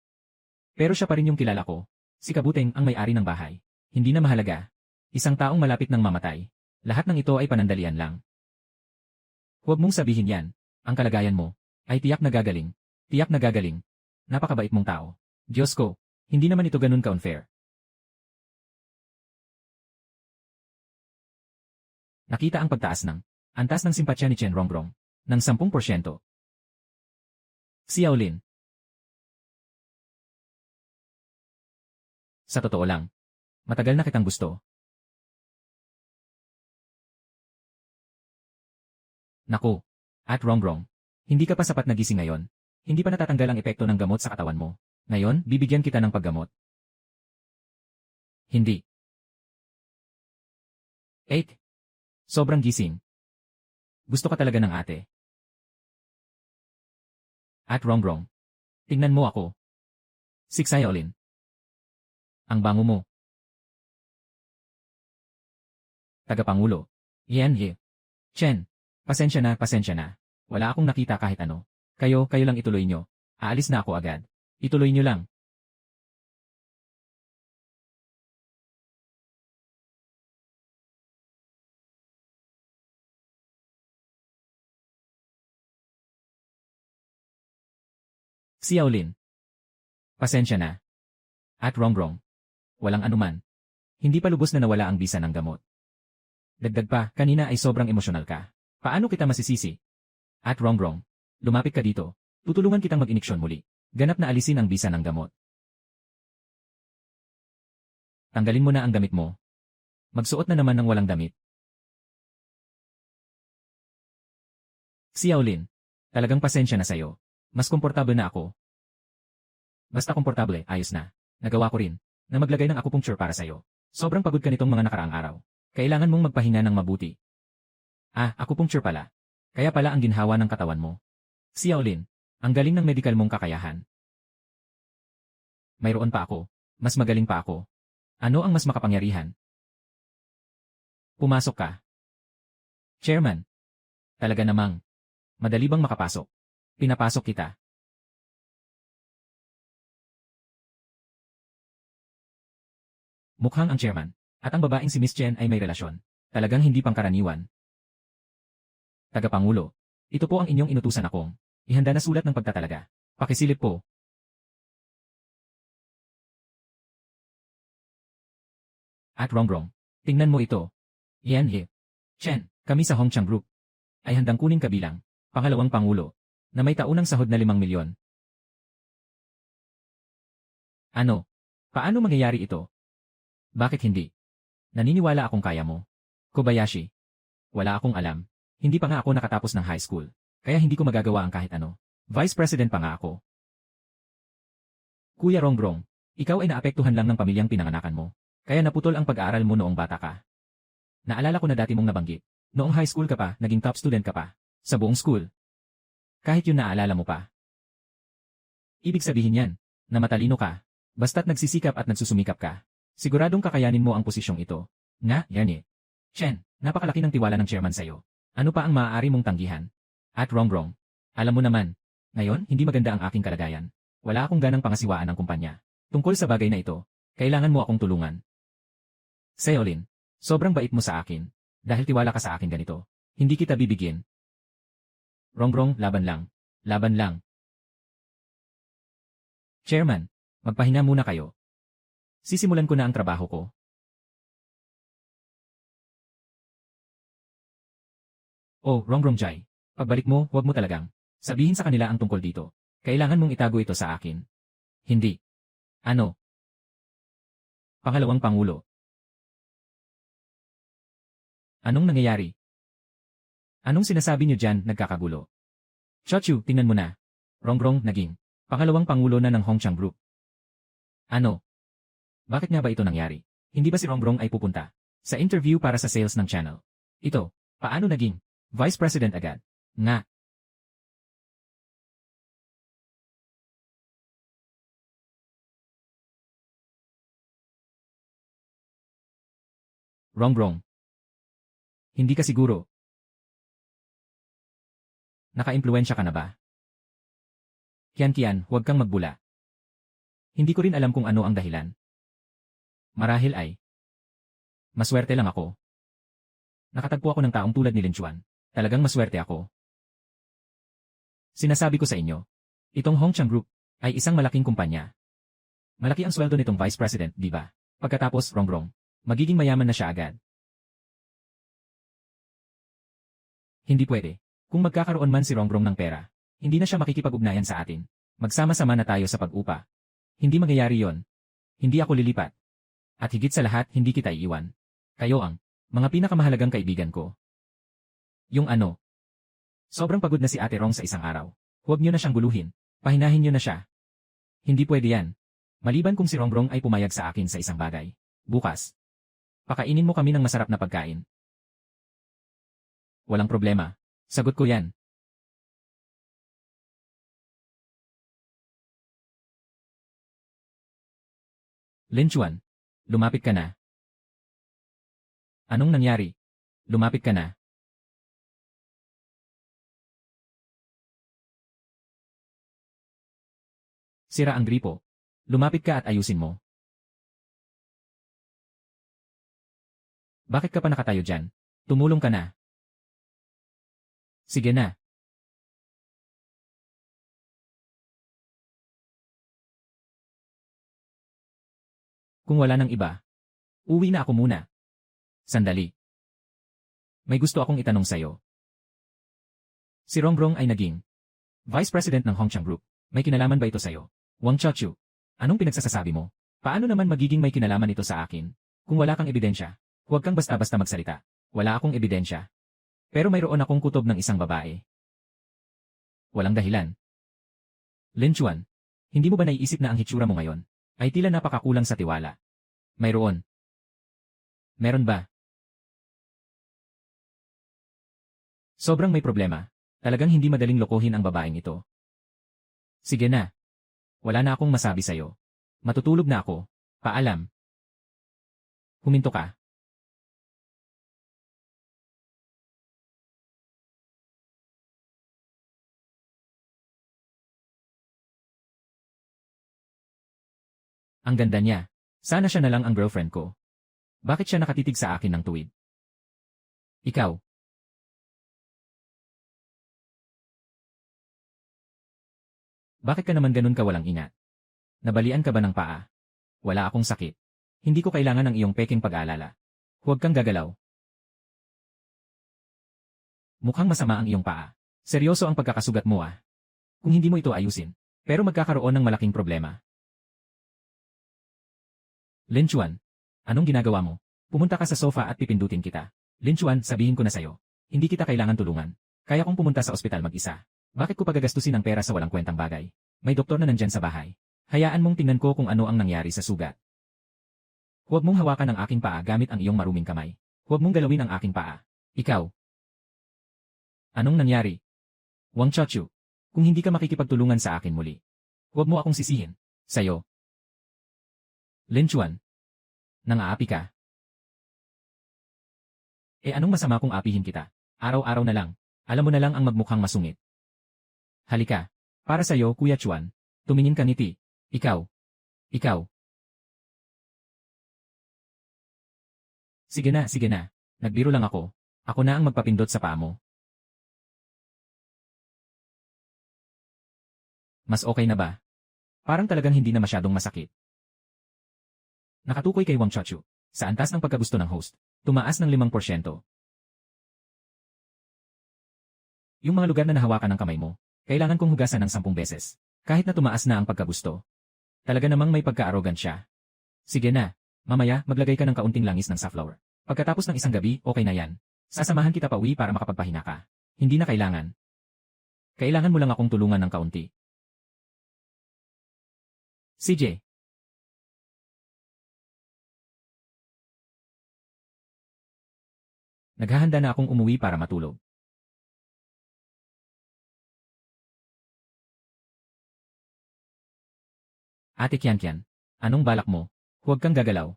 Pero siya pa rin yung kilala ko. Si Kabuteng ang may-ari ng bahay. Hindi na mahalaga. Isang taong malapit ng mamatay. Lahat ng ito ay panandalian lang. Huwag mong sabihin yan. Ang kalagayan mo ay tiyak na gagaling. Tiyak na gagaling. Napakabait mong tao. Diyos ko, hindi naman ito ganun ka-unfair. Nakita ang pagtaas ng antas ng simpatsya ni Chen Rongrong ng 10%. Xiaolin. Sa totoo lang, matagal na kitang gusto. Naku, at Rongrong, hindi ka pa sapat na gising ngayon. Hindi pa natatanggal ang epekto ng gamot sa katawan mo. Ngayon, bibigyan kita ng paggamot. Hindi. 8. Sobrang gising. Gusto ka talaga ng ate. At Rongrong, tingnan mo ako. Si Xiaolin. Ang bango mo. Tagapangulo. Yan Ye. Chen. Pasensya na. Wala akong nakita kahit ano. Kayo lang ituloy nyo. Aalis na ako agad. Ituloy nyo lang. Xiaolin. Pasensya na. At Rongrong. Walang anuman. Hindi pa lubos na nawala ang bisa ng gamot. Dagdag pa, kanina ay sobrang emosyonal ka. Paano kita masisisi? At Rongrong. Lumapit ka dito. Tutulungan kitang mag-iniksyon muli. Ganap na alisin ang bisa ng gamot. Tanggalin mo na ang damit mo. Magsuot na naman ng walang damit. Xiaolin. Talagang pasensya na sa'yo. Mas komportable na ako. Basta komportable, ayos na. Nagawa ko rin na maglagay ng acupuncture para sa'yo. Sobrang pagod ka nitong mga nakaraang araw. Kailangan mong magpahinga ng mabuti. Acupuncture pala. Kaya pala ang ginhawa ng katawan mo. Xiaolin, ang galing ng medical mong kakayahan. Mayroon pa ako. Mas magaling pa ako. Ano ang mas makapangyarihan? Pumasok ka. Chairman. Talaga namang. Madali bang makapasok? Pinapasok kita. Mukhang ang chairman. At ang babaeng si Miss Chen ay may relasyon. Talagang hindi pangkaraniwan. Tagapangulo. Ito po ang inyong inutusan akong. Ihanda na sulat ng pagtatalaga. Pakisilip po. At Rongrong. Tingnan mo ito. Yan he. Chen, kami sa Hongchang Group. Ay handang kunin kabilang. Pangalawang pangulo. Na may taunang sahod na 5 milyon. Ano? Paano mangyayari ito? Bakit hindi? Naniniwala akong kaya mo. Kobayashi. Wala akong alam. Hindi pa nga ako nakatapos ng high school. Kaya hindi ko magagawa ang kahit ano. Vice President pa nga ako. Kuya Rongrong, ikaw ay naapektuhan lang ng pamilyang pinanganakan mo. Kaya naputol ang pag-aaral mo noong bata ka. Naalala ko na dati mong nabanggit. Noong high school ka pa, naging top student ka pa. Sa buong school. Kahit yun naalala mo pa. Ibig sabihin yan, na matalino ka. Basta't nagsisikap at nagsusumikap ka. Siguradong kakayanin mo ang posisyong ito. Nga, yan eh. Chen, napakalaki ng tiwala ng chairman sa'yo. Ano pa ang maaari mong tanggihan? At Rongrong, alam mo naman, ngayon hindi maganda ang aking kalagayan. Wala akong ganang pangasiwaan ng kumpanya. Tungkol sa bagay na ito, kailangan mo akong tulungan. Seolin, sobrang bait mo sa akin. Dahil tiwala ka sa akin ganito. Hindi kita bibigyan. Rongrong, laban lang. Laban lang. Chairman, magpahinga muna kayo. Sisimulan ko na ang trabaho ko. Oh, Rongrong Jai. Pagbalik mo, huwag mo talagang. Sabihin sa kanila ang tungkol dito. Kailangan mong itago ito sa akin. Hindi. Ano? Pangalawang pangulo. Anong nangyayari? Anong sinasabi niyo dyan, nagkakagulo? Chochu, tingnan mo na. Rongrong, naging. Pangalawang pangulo na ng Hongchang Group. Ano? Bakit nga ba ito nangyari? Hindi ba si Rongrong ay pupunta sa interview para sa sales ng channel? Ito, paano naging Vice President agad? Nga. Rongrong. Hindi ka siguro. Naka-impluensya ka na ba? Kian, huwag kang magbula. Hindi ko rin alam kung ano ang dahilan. Marahil ay. Maswerte lang ako. Nakatagpo ako ng taong tulad ni Lin Chuan. Talagang maswerte ako. Sinasabi ko sa inyo, itong Hongchang Group ay isang malaking kumpanya. Malaki ang sweldo nitong Vice President, di ba? Pagkatapos, Rongrong, magiging mayaman na siya agad. Hindi pwede. Kung magkakaroon man si Rongrong ng pera, hindi na siya makikipag-ugnayan sa atin. Magsama-sama na tayo sa pag-upa. Hindi mangyayari yon. Hindi ako lilipat. At higit sa lahat, hindi kita iiwan. Kayo ang mga pinakamahalagang kaibigan ko. Yung ano? Sobrang pagod na si Ate Rong sa isang araw. Huwag niyo na siyang guluhin. Pahinahin niyo na siya. Hindi pwede yan. Maliban kung si Rongrong ay pumayag sa akin sa isang bagay. Bukas. Pakainin mo kami ng masarap na pagkain. Walang problema. Sagot ko yan. Lin Chuan, lumapit ka na. Anong nangyari? Lumapit ka na. Sira ang gripo. Lumapit ka at ayusin mo. Bakit ka pa nakatayo dyan? Tumulong ka na. Sige na. Kung wala nang iba, uwi na ako muna. Sandali. May gusto akong itanong sa'yo. Si Rongrong ay naging Vice President ng Hongchang Group. May kinalaman ba ito sa'yo? Wang Chochu, anong pinagsasasabi mo? Paano naman magiging may kinalaman ito sa akin? Kung wala kang ebidensya, huwag kang basta-basta magsalita. Wala akong ebidensya. Pero mayroon akong kutob ng isang babae. Walang dahilan. Lin Chuan, hindi mo ba naiisip na ang hitsura mo ngayon ay tila napakakulang sa tiwala? Mayroon. Meron ba? Sobrang may problema. Talagang hindi madaling lokohin ang babaeng ito. Sige na. Wala na akong masabi sa'yo. Matutulog na ako. Paalam. Huminto ka. Ang ganda niya. Sana siya na lang ang girlfriend ko. Bakit siya nakatitig sa akin ng tuwid? Ikaw. Bakit ka naman ganun ka walang ingat? Nabalian ka ba ng paa? Wala akong sakit. Hindi ko kailangan ng iyong peking pag-aalala. Huwag kang gagalaw. Mukhang masama ang iyong paa. Seryoso ang pagkakasugat mo ah. Kung hindi mo ito ayusin. Pero magkakaroon ng malaking problema. Lin Chuan, anong ginagawa mo? Pumunta ka sa sofa at pipindutin kita. Lin Chuan, sabihin ko na sa'yo. Hindi kita kailangan tulungan. Kaya kong pumunta sa ospital mag-isa. Bakit ko pagagastusin ang pera sa walang kwentang bagay? May doktor na nandyan sa bahay. Hayaan mong tingnan ko kung ano ang nangyari sa sugat. Huwag mong hawakan ang aking paa gamit ang iyong maruming kamay. Huwag mong galawin ang aking paa. Ikaw. Anong nangyari? Wang Chaochu, kung hindi ka makikipagtulungan sa akin muli, huwag mo akong sisihin. Sa'yo. Lin Chuan. Nang-aapi ka. Anong masama kung apihin kita? Araw-araw na lang. Alam mo na lang ang magmukhang masungit. Halika. Para sa'yo, Kuya Chuan. Tumingin ka ngiti. Ikaw. Ikaw. Sige na, sige na. Nagbiro lang ako. Ako na ang magpapindot sa paa mo. Mas okay na ba? Parang talagang hindi na masyadong masakit. Nakatukoy kay Wang Chaochu. Sa antas ng pagkagusto ng host, tumaas ng 5%. Yung mga lugar na nahawakan ng kamay mo, kailangan kong hugasan ng 10 beses. Kahit na tumaas na ang pagkagusto. Talaga namang may pagka-arrogant. Sige na, mamaya maglagay ka ng kaunting langis ng safflower. Pagkatapos ng isang gabi, okay na yan. Sasamahan kita pa uwi para makapagpahinga ka. Hindi na kailangan. Kailangan mo lang akong tulungan ng kaunti. CJ. Naghahanda na akong umuwi para matulog. Ate Kian, anong balak mo? Huwag kang gagalaw.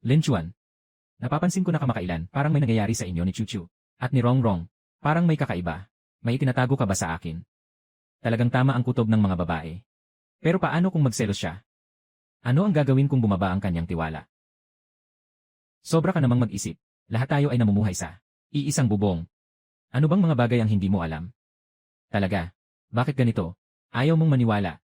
Lin Chuan. Napapansin ko na kamakailan, parang may nangyayari sa inyo ni Chuchu. At ni Rongrong. Parang may kakaiba. May itinatago ka ba sa akin? Talagang tama ang kutob ng mga babae. Pero paano kung magselos siya? Ano ang gagawin kung bumaba ang kanyang tiwala? Sobra ka namang mag-isip. Lahat tayo ay namumuhay sa iisang bubong. Ano bang mga bagay ang hindi mo alam? Talaga? Bakit ganito? Ayaw mong maniwala.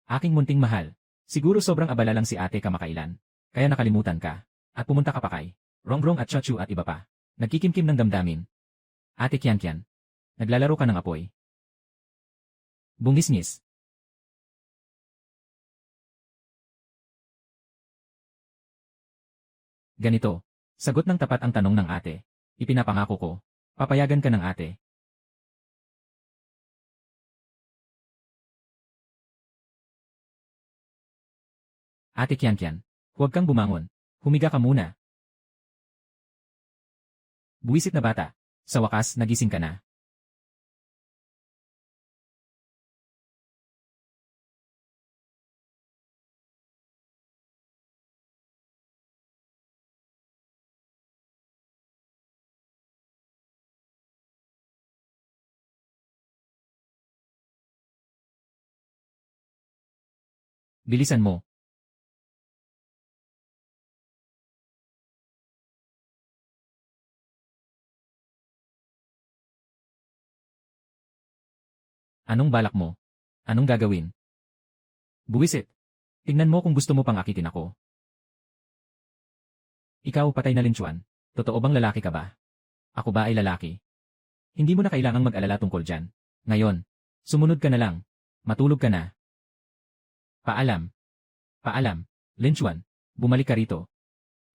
Aking munting mahal. Siguro sobrang abala lang si ate kamakailan. Kaya nakalimutan ka. At pumunta ka pa kay Rongrong at Chaochu at iba pa. Nagkikimkim ng damdamin. Ate Kian, naglalaro ka ng apoy. Bungis-ngis. Ganito. Sagot ng tapat ang tanong ng ate. Ipinapangako ko. Papayagan ka ng ate. Ate Kian, huwag kang bumangon. Humiga ka muna. Buwisit na bata. Sa wakas, nagising ka na. Bilisan mo. Anong balak mo? Anong gagawin? Buwisit. Tingnan mo kung gusto mo pang akitin ako. Ikaw patay na Lin Chuan. Totoo bang lalaki ka ba? Ako ba ay lalaki? Hindi mo na kailangang mag-alala tungkol dyan. Ngayon, sumunod ka na lang. Matulog ka na. Paalam. Paalam. Lin Chuan, bumalik ka rito.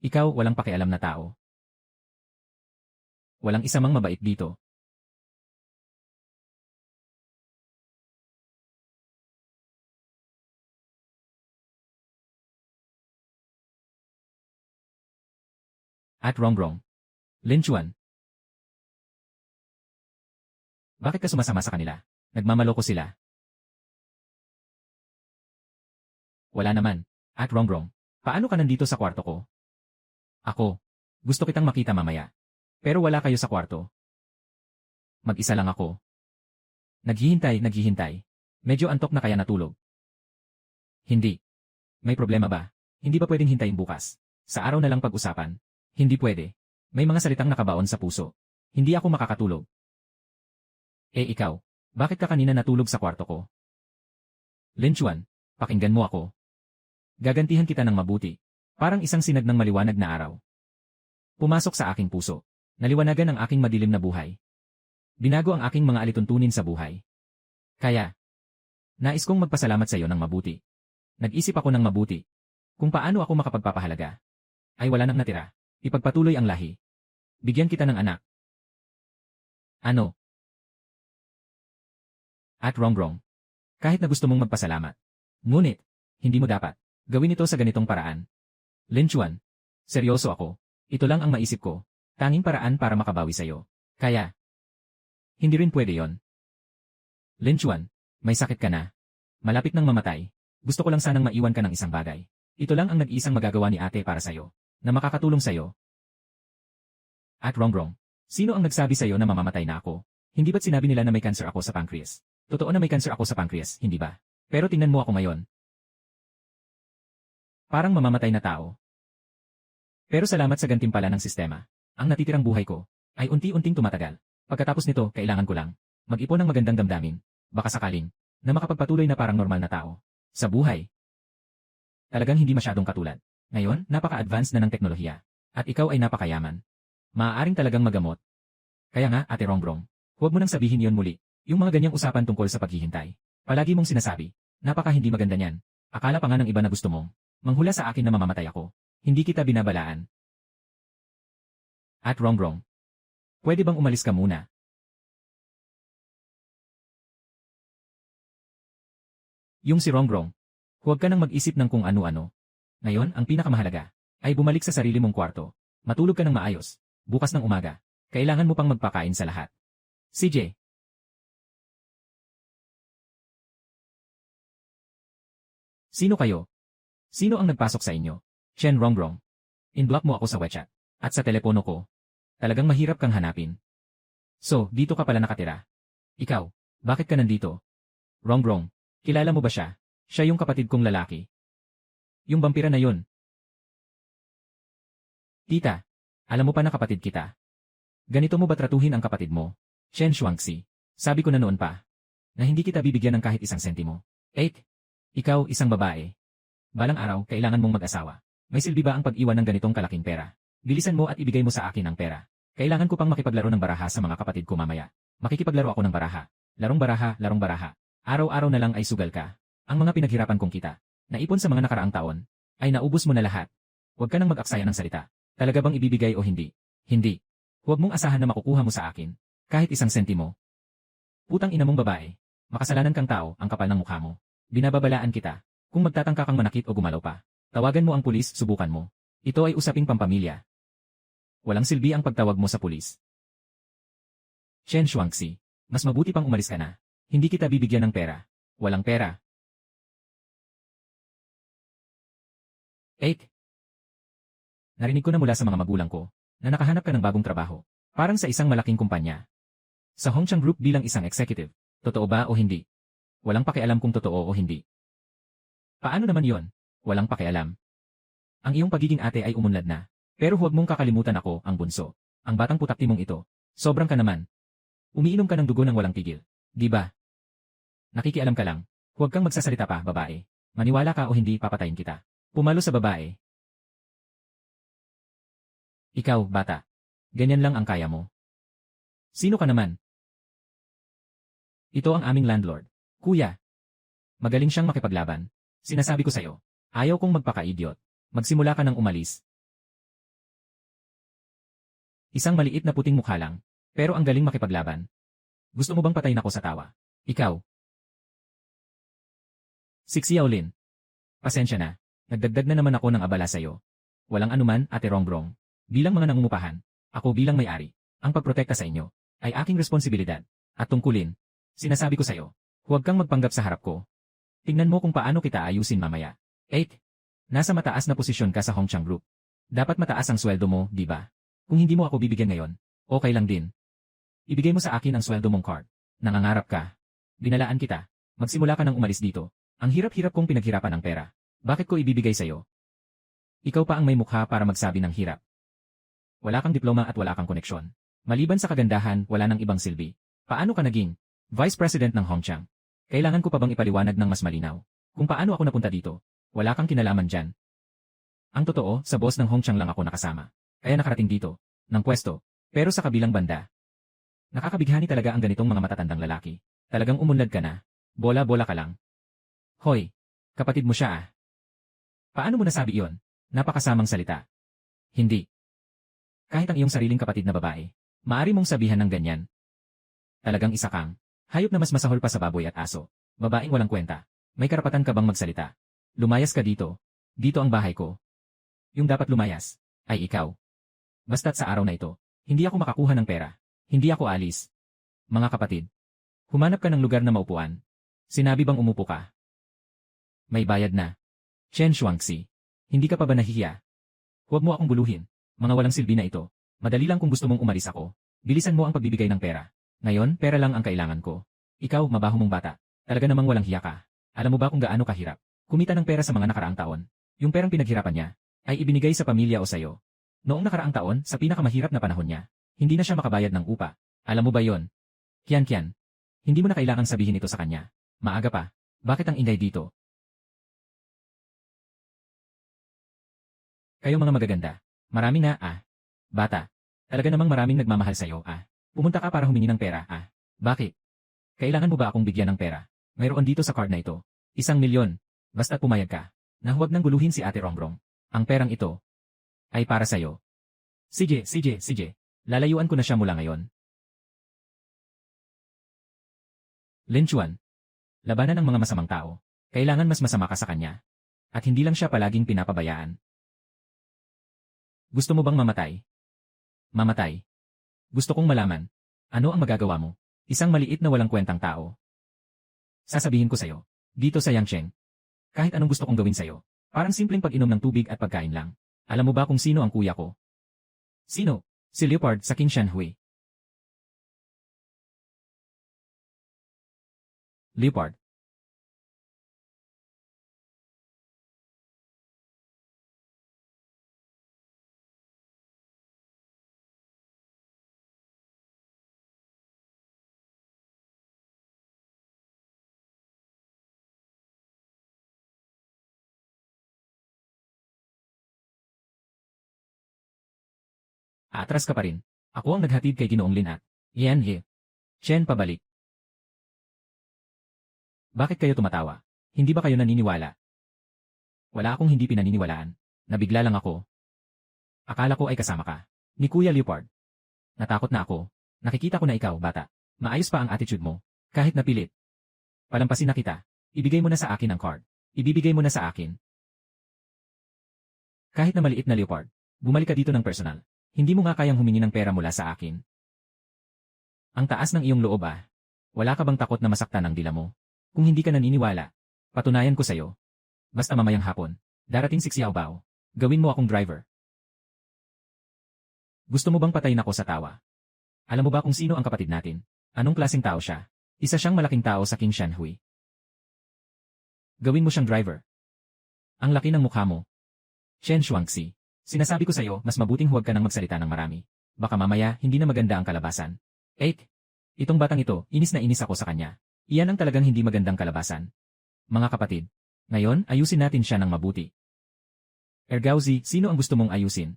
Ikaw walang pakialam na tao. Walang isa mang mabait dito. At Rongrong. Lin Chuan. Bakit ka sumasama sa kanila? Nagmamaloko sila. Wala naman. At Rongrong, paano ka nandito sa kwarto ko? Ako. Gusto kitang makita mamaya. Pero wala kayo sa kwarto. Mag-isa lang ako. Naghihintay. Medyo antok na kaya natulog. Hindi. May problema ba? Hindi ba pwedeng hintayin bukas? Sa araw na lang pag-usapan? Hindi pwede. May mga salitang nakabaon sa puso. Hindi ako makakatulog. Eh ikaw, bakit ka kanina natulog sa kwarto ko? Lin Chuan, pakinggan mo ako. Gagantihan kita ng mabuti. Parang isang sinag ng maliwanag na araw. Pumasok sa aking puso. Naliwanagan ang aking madilim na buhay. Binago ang aking mga alituntunin sa buhay. Kaya, nais kong magpasalamat sa iyo ng mabuti. Nag-isip ako ng mabuti. Kung paano ako makapagpapahalaga. Ay wala nang natira. Ipagpatuloy ang lahi. Bigyan kita ng anak. Ano? At Rongrong, kahit na gusto mong magpasalamat. Ngunit, hindi mo dapat gawin ito sa ganitong paraan. Lin Chuan, seryoso ako. Ito lang ang maisip ko. Tanging paraan para makabawi sa'yo. Kaya, hindi rin pwede yon. Lin Chuan, may sakit ka na. Malapit nang mamatay. Gusto ko lang sanang maiwan ka ng isang bagay. Ito lang ang nag-iisang magagawa ni ate para sa'yo. Na makakatulong sa'yo. At Rongrong, sino ang nagsabi sa'yo na mamamatay na ako? Hindi ba't sinabi nila na may cancer ako sa pancreas? Totoo na may cancer ako sa pancreas, hindi ba? Pero tingnan mo ako ngayon. Parang mamamatay na tao. Pero salamat sa gantimpala ng sistema. Ang natitirang buhay ko ay unti-unting tumatagal. Pagkatapos nito, kailangan ko lang mag-ipon ng magandang damdamin. Baka sakaling na makapagpatuloy na parang normal na tao. Sa buhay. Talagang hindi masyadong katulad. Ngayon, napaka-advanced na ng teknolohiya. At ikaw ay napakayaman. Maaaring talagang magamot. Kaya nga, Ate Rongrong, huwag mo nang sabihin yon muli. Yung mga ganyang usapan tungkol sa paghihintay. Palagi mong sinasabi, napaka hindi maganda niyan. Akala pa nga ng iba na gusto mong manghula sa akin na mamamatay ako. Hindi kita binabalaan. At Rongrong, pwede bang umalis ka muna? Yung si Rongrong, huwag ka nang mag-isip ng kung ano-ano. Ngayon, ang pinakamahalaga ay bumalik sa sarili mong kwarto. Matulog ka ng maayos. Bukas ng umaga, kailangan mo pang magpakain sa lahat. CJ. Sino kayo? Sino ang nagpasok sa inyo? Chen Rongrong. In-block mo ako sa WeChat. At sa telepono ko. Talagang mahirap kang hanapin. So, dito ka pala nakatira. Ikaw, bakit ka nandito? Rongrong, kilala mo ba siya? Siya yung kapatid kong lalaki. Yung vampira na yun. Tita, alam mo pa na kapatid kita. Ganito mo ba tratuhin ang kapatid mo? Chen Shuangxi. Sabi ko na noon pa. Na hindi kita bibigyan ng kahit isang sentimo. Ikaw, isang babae. Balang araw, kailangan mong mag-asawa. May silbi ba ang pag-iwan ng ganitong kalaking pera? Bilisan mo at ibigay mo sa akin ang pera. Kailangan ko pang makipaglaro ng baraha sa mga kapatid ko mamaya. Makikipaglaro ako ng baraha. Larong baraha. Araw-araw na lang ay sugal ka. Ang mga pinaghirapan kong kita, naipon sa mga nakaraang taon, ay naubos mo na lahat. Huwag ka nang mag-aksaya ng salita. Talaga bang ibibigay o hindi? Hindi. Huwag mong asahan na makukuha mo sa akin. Kahit isang sentimo. Putang ina mong babae. Makasalanan kang tao, ang kapal ng mukha mo. Binababalaan kita. Kung magtatangka kang manakit o gumalaw pa, tawagan mo ang pulis, subukan mo. Ito ay usaping pampamilya. Walang silbi ang pagtawag mo sa pulis. Chen Shuangxi, mas mabuti pang umalis ka na. Hindi kita bibigyan ng pera. Walang pera. Narinig ko na mula sa mga magulang ko na nakahanap ka ng bagong trabaho. Parang sa isang malaking kumpanya. Sa Hongchang Group bilang isang executive. Totoo ba o hindi? Walang pakialam kung totoo o hindi. Paano naman yon? Walang pakialam. Ang iyong pagiging ate ay umunlad na. Pero huwag mong kakalimutan ako, ang bunso. Ang batang putakti mong ito. Sobrang ka naman. Umiinom ka ng dugo ng walang tigil. Di ba? Nakikialam ka lang. Huwag kang magsasalita pa, babae. Maniwala ka o hindi, papatayin kita. Pumalo sa babae. Ikaw, bata. Ganyan lang ang kaya mo. Sino ka naman? Ito ang aming landlord. Kuya. Magaling siyang makipaglaban. Sinasabi ko sa'yo. Ayaw kong magpaka-idiot. Magsimula ka ng umalis. Isang maliit na puting mukha lang. Pero ang galing makipaglaban. Gusto mo bang patayin ako sa tawa? Ikaw. Xiaolin. Pasensya na. Nagdagdag na naman ako ng abala sa'yo. Walang anuman, Ate Rongrong. Bilang mga nangungupahan, ako bilang may-ari, ang pagprotekta sa inyo ay aking responsibilidad at tungkulin. Sinasabi ko sa'yo, huwag kang magpanggap sa harap ko. Tingnan mo kung paano kita ayusin mamaya. 8. Nasa mataas na posisyon ka sa Hongchang Group. Dapat mataas ang sweldo mo, di ba? Kung hindi mo ako bibigyan ngayon, okay lang din. Ibigay mo sa akin ang sweldo mong card. Nangangarap ka. Binalaan kita. Magsimula ka nang umalis dito. Ang hirap-hirap kong pinaghirapan ng pera. Bakit ko ibibigay sa'yo? Ikaw pa ang may mukha para magsabi ng hirap. Wala kang diploma at wala kang koneksyon. Maliban sa kagandahan, wala nang ibang silbi. Paano ka naging Vice President ng Hongchang? Kailangan ko pa bang ipaliwanag ng mas malinaw? Kung paano ako napunta dito? Wala kang kinalaman dyan. Ang totoo, sa boss ng Hongchang lang ako nakasama. Kaya nakarating dito, ng pwesto. Pero sa kabilang banda, nakakabighani talaga ang ganitong mga matatandang lalaki. Talagang umunlad ka na. Bola-bola ka lang. Hoy, kapatid mo siya ah. Paano mo nasabi iyon? Napakasamang salita. Hindi. Kahit ang iyong sariling kapatid na babae, maari mong sabihan ng ganyan. Talagang isa kang hayop na mas masahol pa sa baboy at aso. Babaeng walang kwenta. May karapatan ka bang magsalita? Lumayas ka dito. Dito ang bahay ko. Yung dapat lumayas ay ikaw. Basta't sa araw na ito, hindi ako makakuha ng pera. Hindi ako alis. Mga kapatid, humanap ka ng lugar na maupuan. Sinabi bang umupo ka? May bayad na. Chen Shuangxi, hindi ka pa ba nahihiya? Huwag mo akong buluhin. Mga walang silbi na ito. Madali lang kung gusto mong umalis ako. Bilisan mo ang pagbibigay ng pera. Ngayon, pera lang ang kailangan ko. Ikaw, mabaho mong bata. Talaga namang walang hiya ka. Alam mo ba kung gaano kahirap kumita ng pera sa mga nakaraang taon? Yung perang pinaghirapan niya ay ibinigay sa pamilya o sayo. Noong nakaraang taon, sa pinakamahirap na panahon niya, hindi na siya makabayad ng upa. Alam mo ba yon? Kian, hindi mo na kailangang sabihin ito sa kanya. Maaga pa. Bakit ang ingay dito? Kayo mga magaganda. Marami na, Bata. Talaga namang maraming nagmamahal sa'yo, Pumunta ka para humingi ng pera, Bakit? Kailangan mo ba akong bigyan ng pera? Mayroon dito sa card na ito. 1,000,000. Basta't pumayag ka. Na huwag nang guluhin si Ate Rongrong. Ang perang ito ay para sa'yo. Sige. Lalayuan ko na siya mula ngayon. Lin Chuan. Labanan ng mga masamang tao. Kailangan mas masama ka sa kanya. At hindi lang siya palaging pinapabayaan. Gusto mo bang mamatay? Mamatay. Gusto kong malaman. Ano ang magagawa mo? Isang maliit na walang kwentang tao. Sasabihin ko sa'yo. Dito sa Yangcheng. Kahit anong gusto kong gawin sa'yo. Parang simpleng pag-inom ng tubig at pagkain lang. Alam mo ba kung sino ang kuya ko? Sino? Si Leopard sa King Shanhui. Leopard. Atras ka pa rin. Ako ang naghatid kay Ginoong Lin at Yan He. Chen pabalik. Bakit kayo tumatawa? Hindi ba kayo naniniwala? Wala akong hindi pinaniniwalaan. Nabigla lang ako. Akala ko ay kasama ka. Ni Kuya Leopard. Natakot na ako. Nakikita ko na ikaw, bata. Maayos pa ang attitude mo. Kahit napilit. Palampasin na kita. Ibigay mo na sa akin ang card. Ibibigay mo na sa akin. Kahit na maliit na Leopard. Bumalik ka dito ng personal. Hindi mo nga kayang humingi ng pera mula sa akin. Ang taas ng iyong loob Wala ka bang takot na masaktan ang dila mo? Kung hindi ka naniniwala, patunayan ko sa'yo. Basta mamayang hapon, darating si Xiao Bao. Gawin mo akong driver. Gusto mo bang patayin ako sa tawa? Alam mo ba kung sino ang kapatid natin? Anong klaseng tao siya? Isa siyang malaking tao sa King Shanhui. Gawin mo siyang driver. Ang laki ng mukha mo. Chen Shuangxi. Sinasabi ko sa'yo, mas mabuting huwag ka nang magsalita ng marami. Baka mamaya, hindi na maganda ang kalabasan. 8. Itong batang ito, inis na inis ako sa kanya. Iyan ang talagang hindi magandang kalabasan. Mga kapatid, ngayon, ayusin natin siya ng mabuti. Ergauzi, sino ang gusto mong ayusin?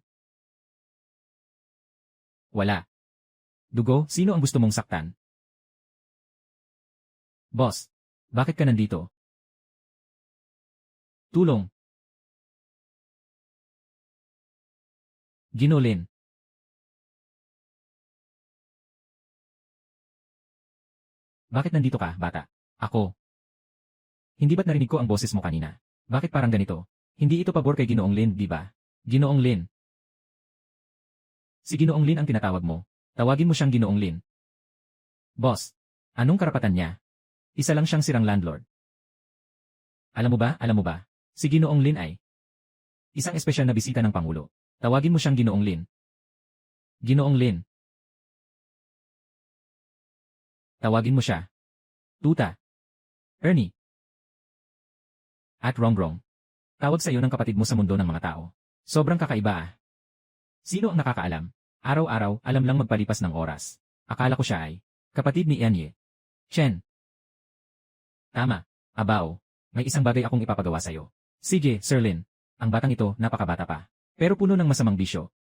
Wala. Dugo, sino ang gusto mong saktan? Boss, bakit ka nandito? Tulong. Ginolin. Bakit nandito ka, bata? Ako. Hindi ba't narinig ko ang boses mo kanina? Bakit parang ganito? Hindi ito pabor kay Ginoong Lin, di ba? Ginoong Lin. Si Ginoong Lin ang tinatawag mo. Tawagin mo siyang Ginoong Lin. Boss. Anong karapatan niya? Isa lang siyang sirang landlord. Alam mo ba, si Ginoong Lin ay isang espesyal na bisita ng Pangulo. Tawagin mo siyang Ginoong Lin. Ginoong Lin. Tawagin mo siya. Tuta. Ernie. At Rongrong. Tawag sa iyo ng kapatid mo sa mundo ng mga tao. Sobrang kakaiba ah. Sino ang nakakaalam? Araw-araw, alam lang magpalipas ng oras. Akala ko siya ay kapatid ni Ianye. Chen. Tama. Abao. May isang bagay akong ipapagawa sa iyo. Sige, Sir Lin. Ang batang ito, napakabata pa. Pero puno ng masamang bisyo.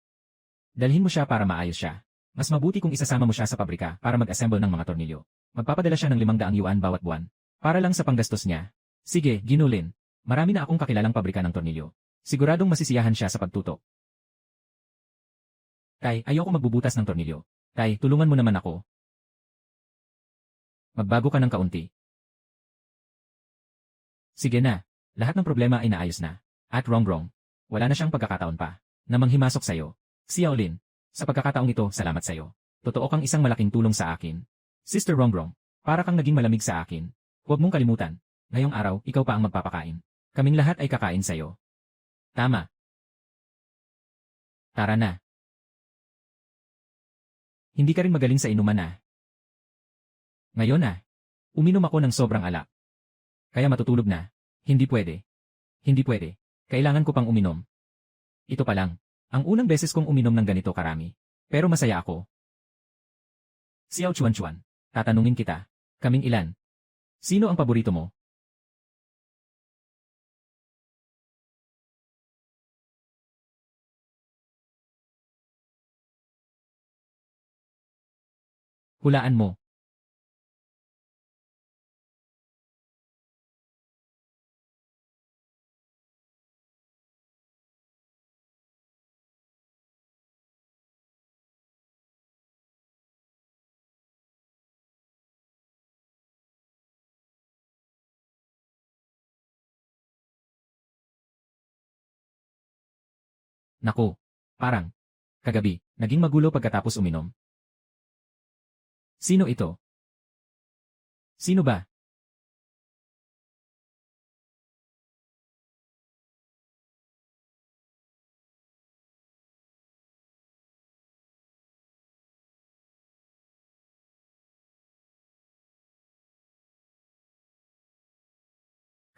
Dalhin mo siya para maayos siya. Mas mabuti kung isasama mo siya sa pabrika para mag-assemble ng mga tornilyo. Magpapadala siya ng 500 yuan bawat buwan. Para lang sa panggastos niya. Sige, Ginulin. Marami na akong kakilalang pabrika ng tornilyo. Siguradong masisiyahan siya sa pagtutok. Tay, ayoko magbubutas ng tornilyo. Tay, tulungan mo naman ako. Magbago ka ng kaunti. Sige na. Lahat ng problema ay naayos na. At Rongrong. Wala na siyang pagkakataon pa na manghimasok sa'yo. Xiaolin. Sa pagkakataong ito, salamat sa'yo. Totoo kang isang malaking tulong sa akin. Sister Rongrong. Para kang naging malamig sa akin. Huwag mong kalimutan. Ngayong araw, ikaw pa ang magpapakain. Kaming lahat ay kakain sa'yo. Tama. Tara na. Hindi ka rin magaling sa inuman ah. Ngayon ah. Uminom ako ng sobrang alak. Kaya matutulog na. Hindi pwede. Hindi pwede. Kailangan ko pang uminom. Ito pa lang. Ang unang beses kong uminom ng ganito karami. Pero masaya ako. Xiao Chuan, tatanungin kita. Kaming ilan? Sino ang paborito mo? Hulaan mo. Naku. Parang. Kagabi, naging magulo pagkatapos uminom. Sino ito? Sino ba?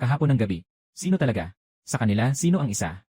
Kahapon ng gabi. Sino talaga? Sa kanila, sino ang isa?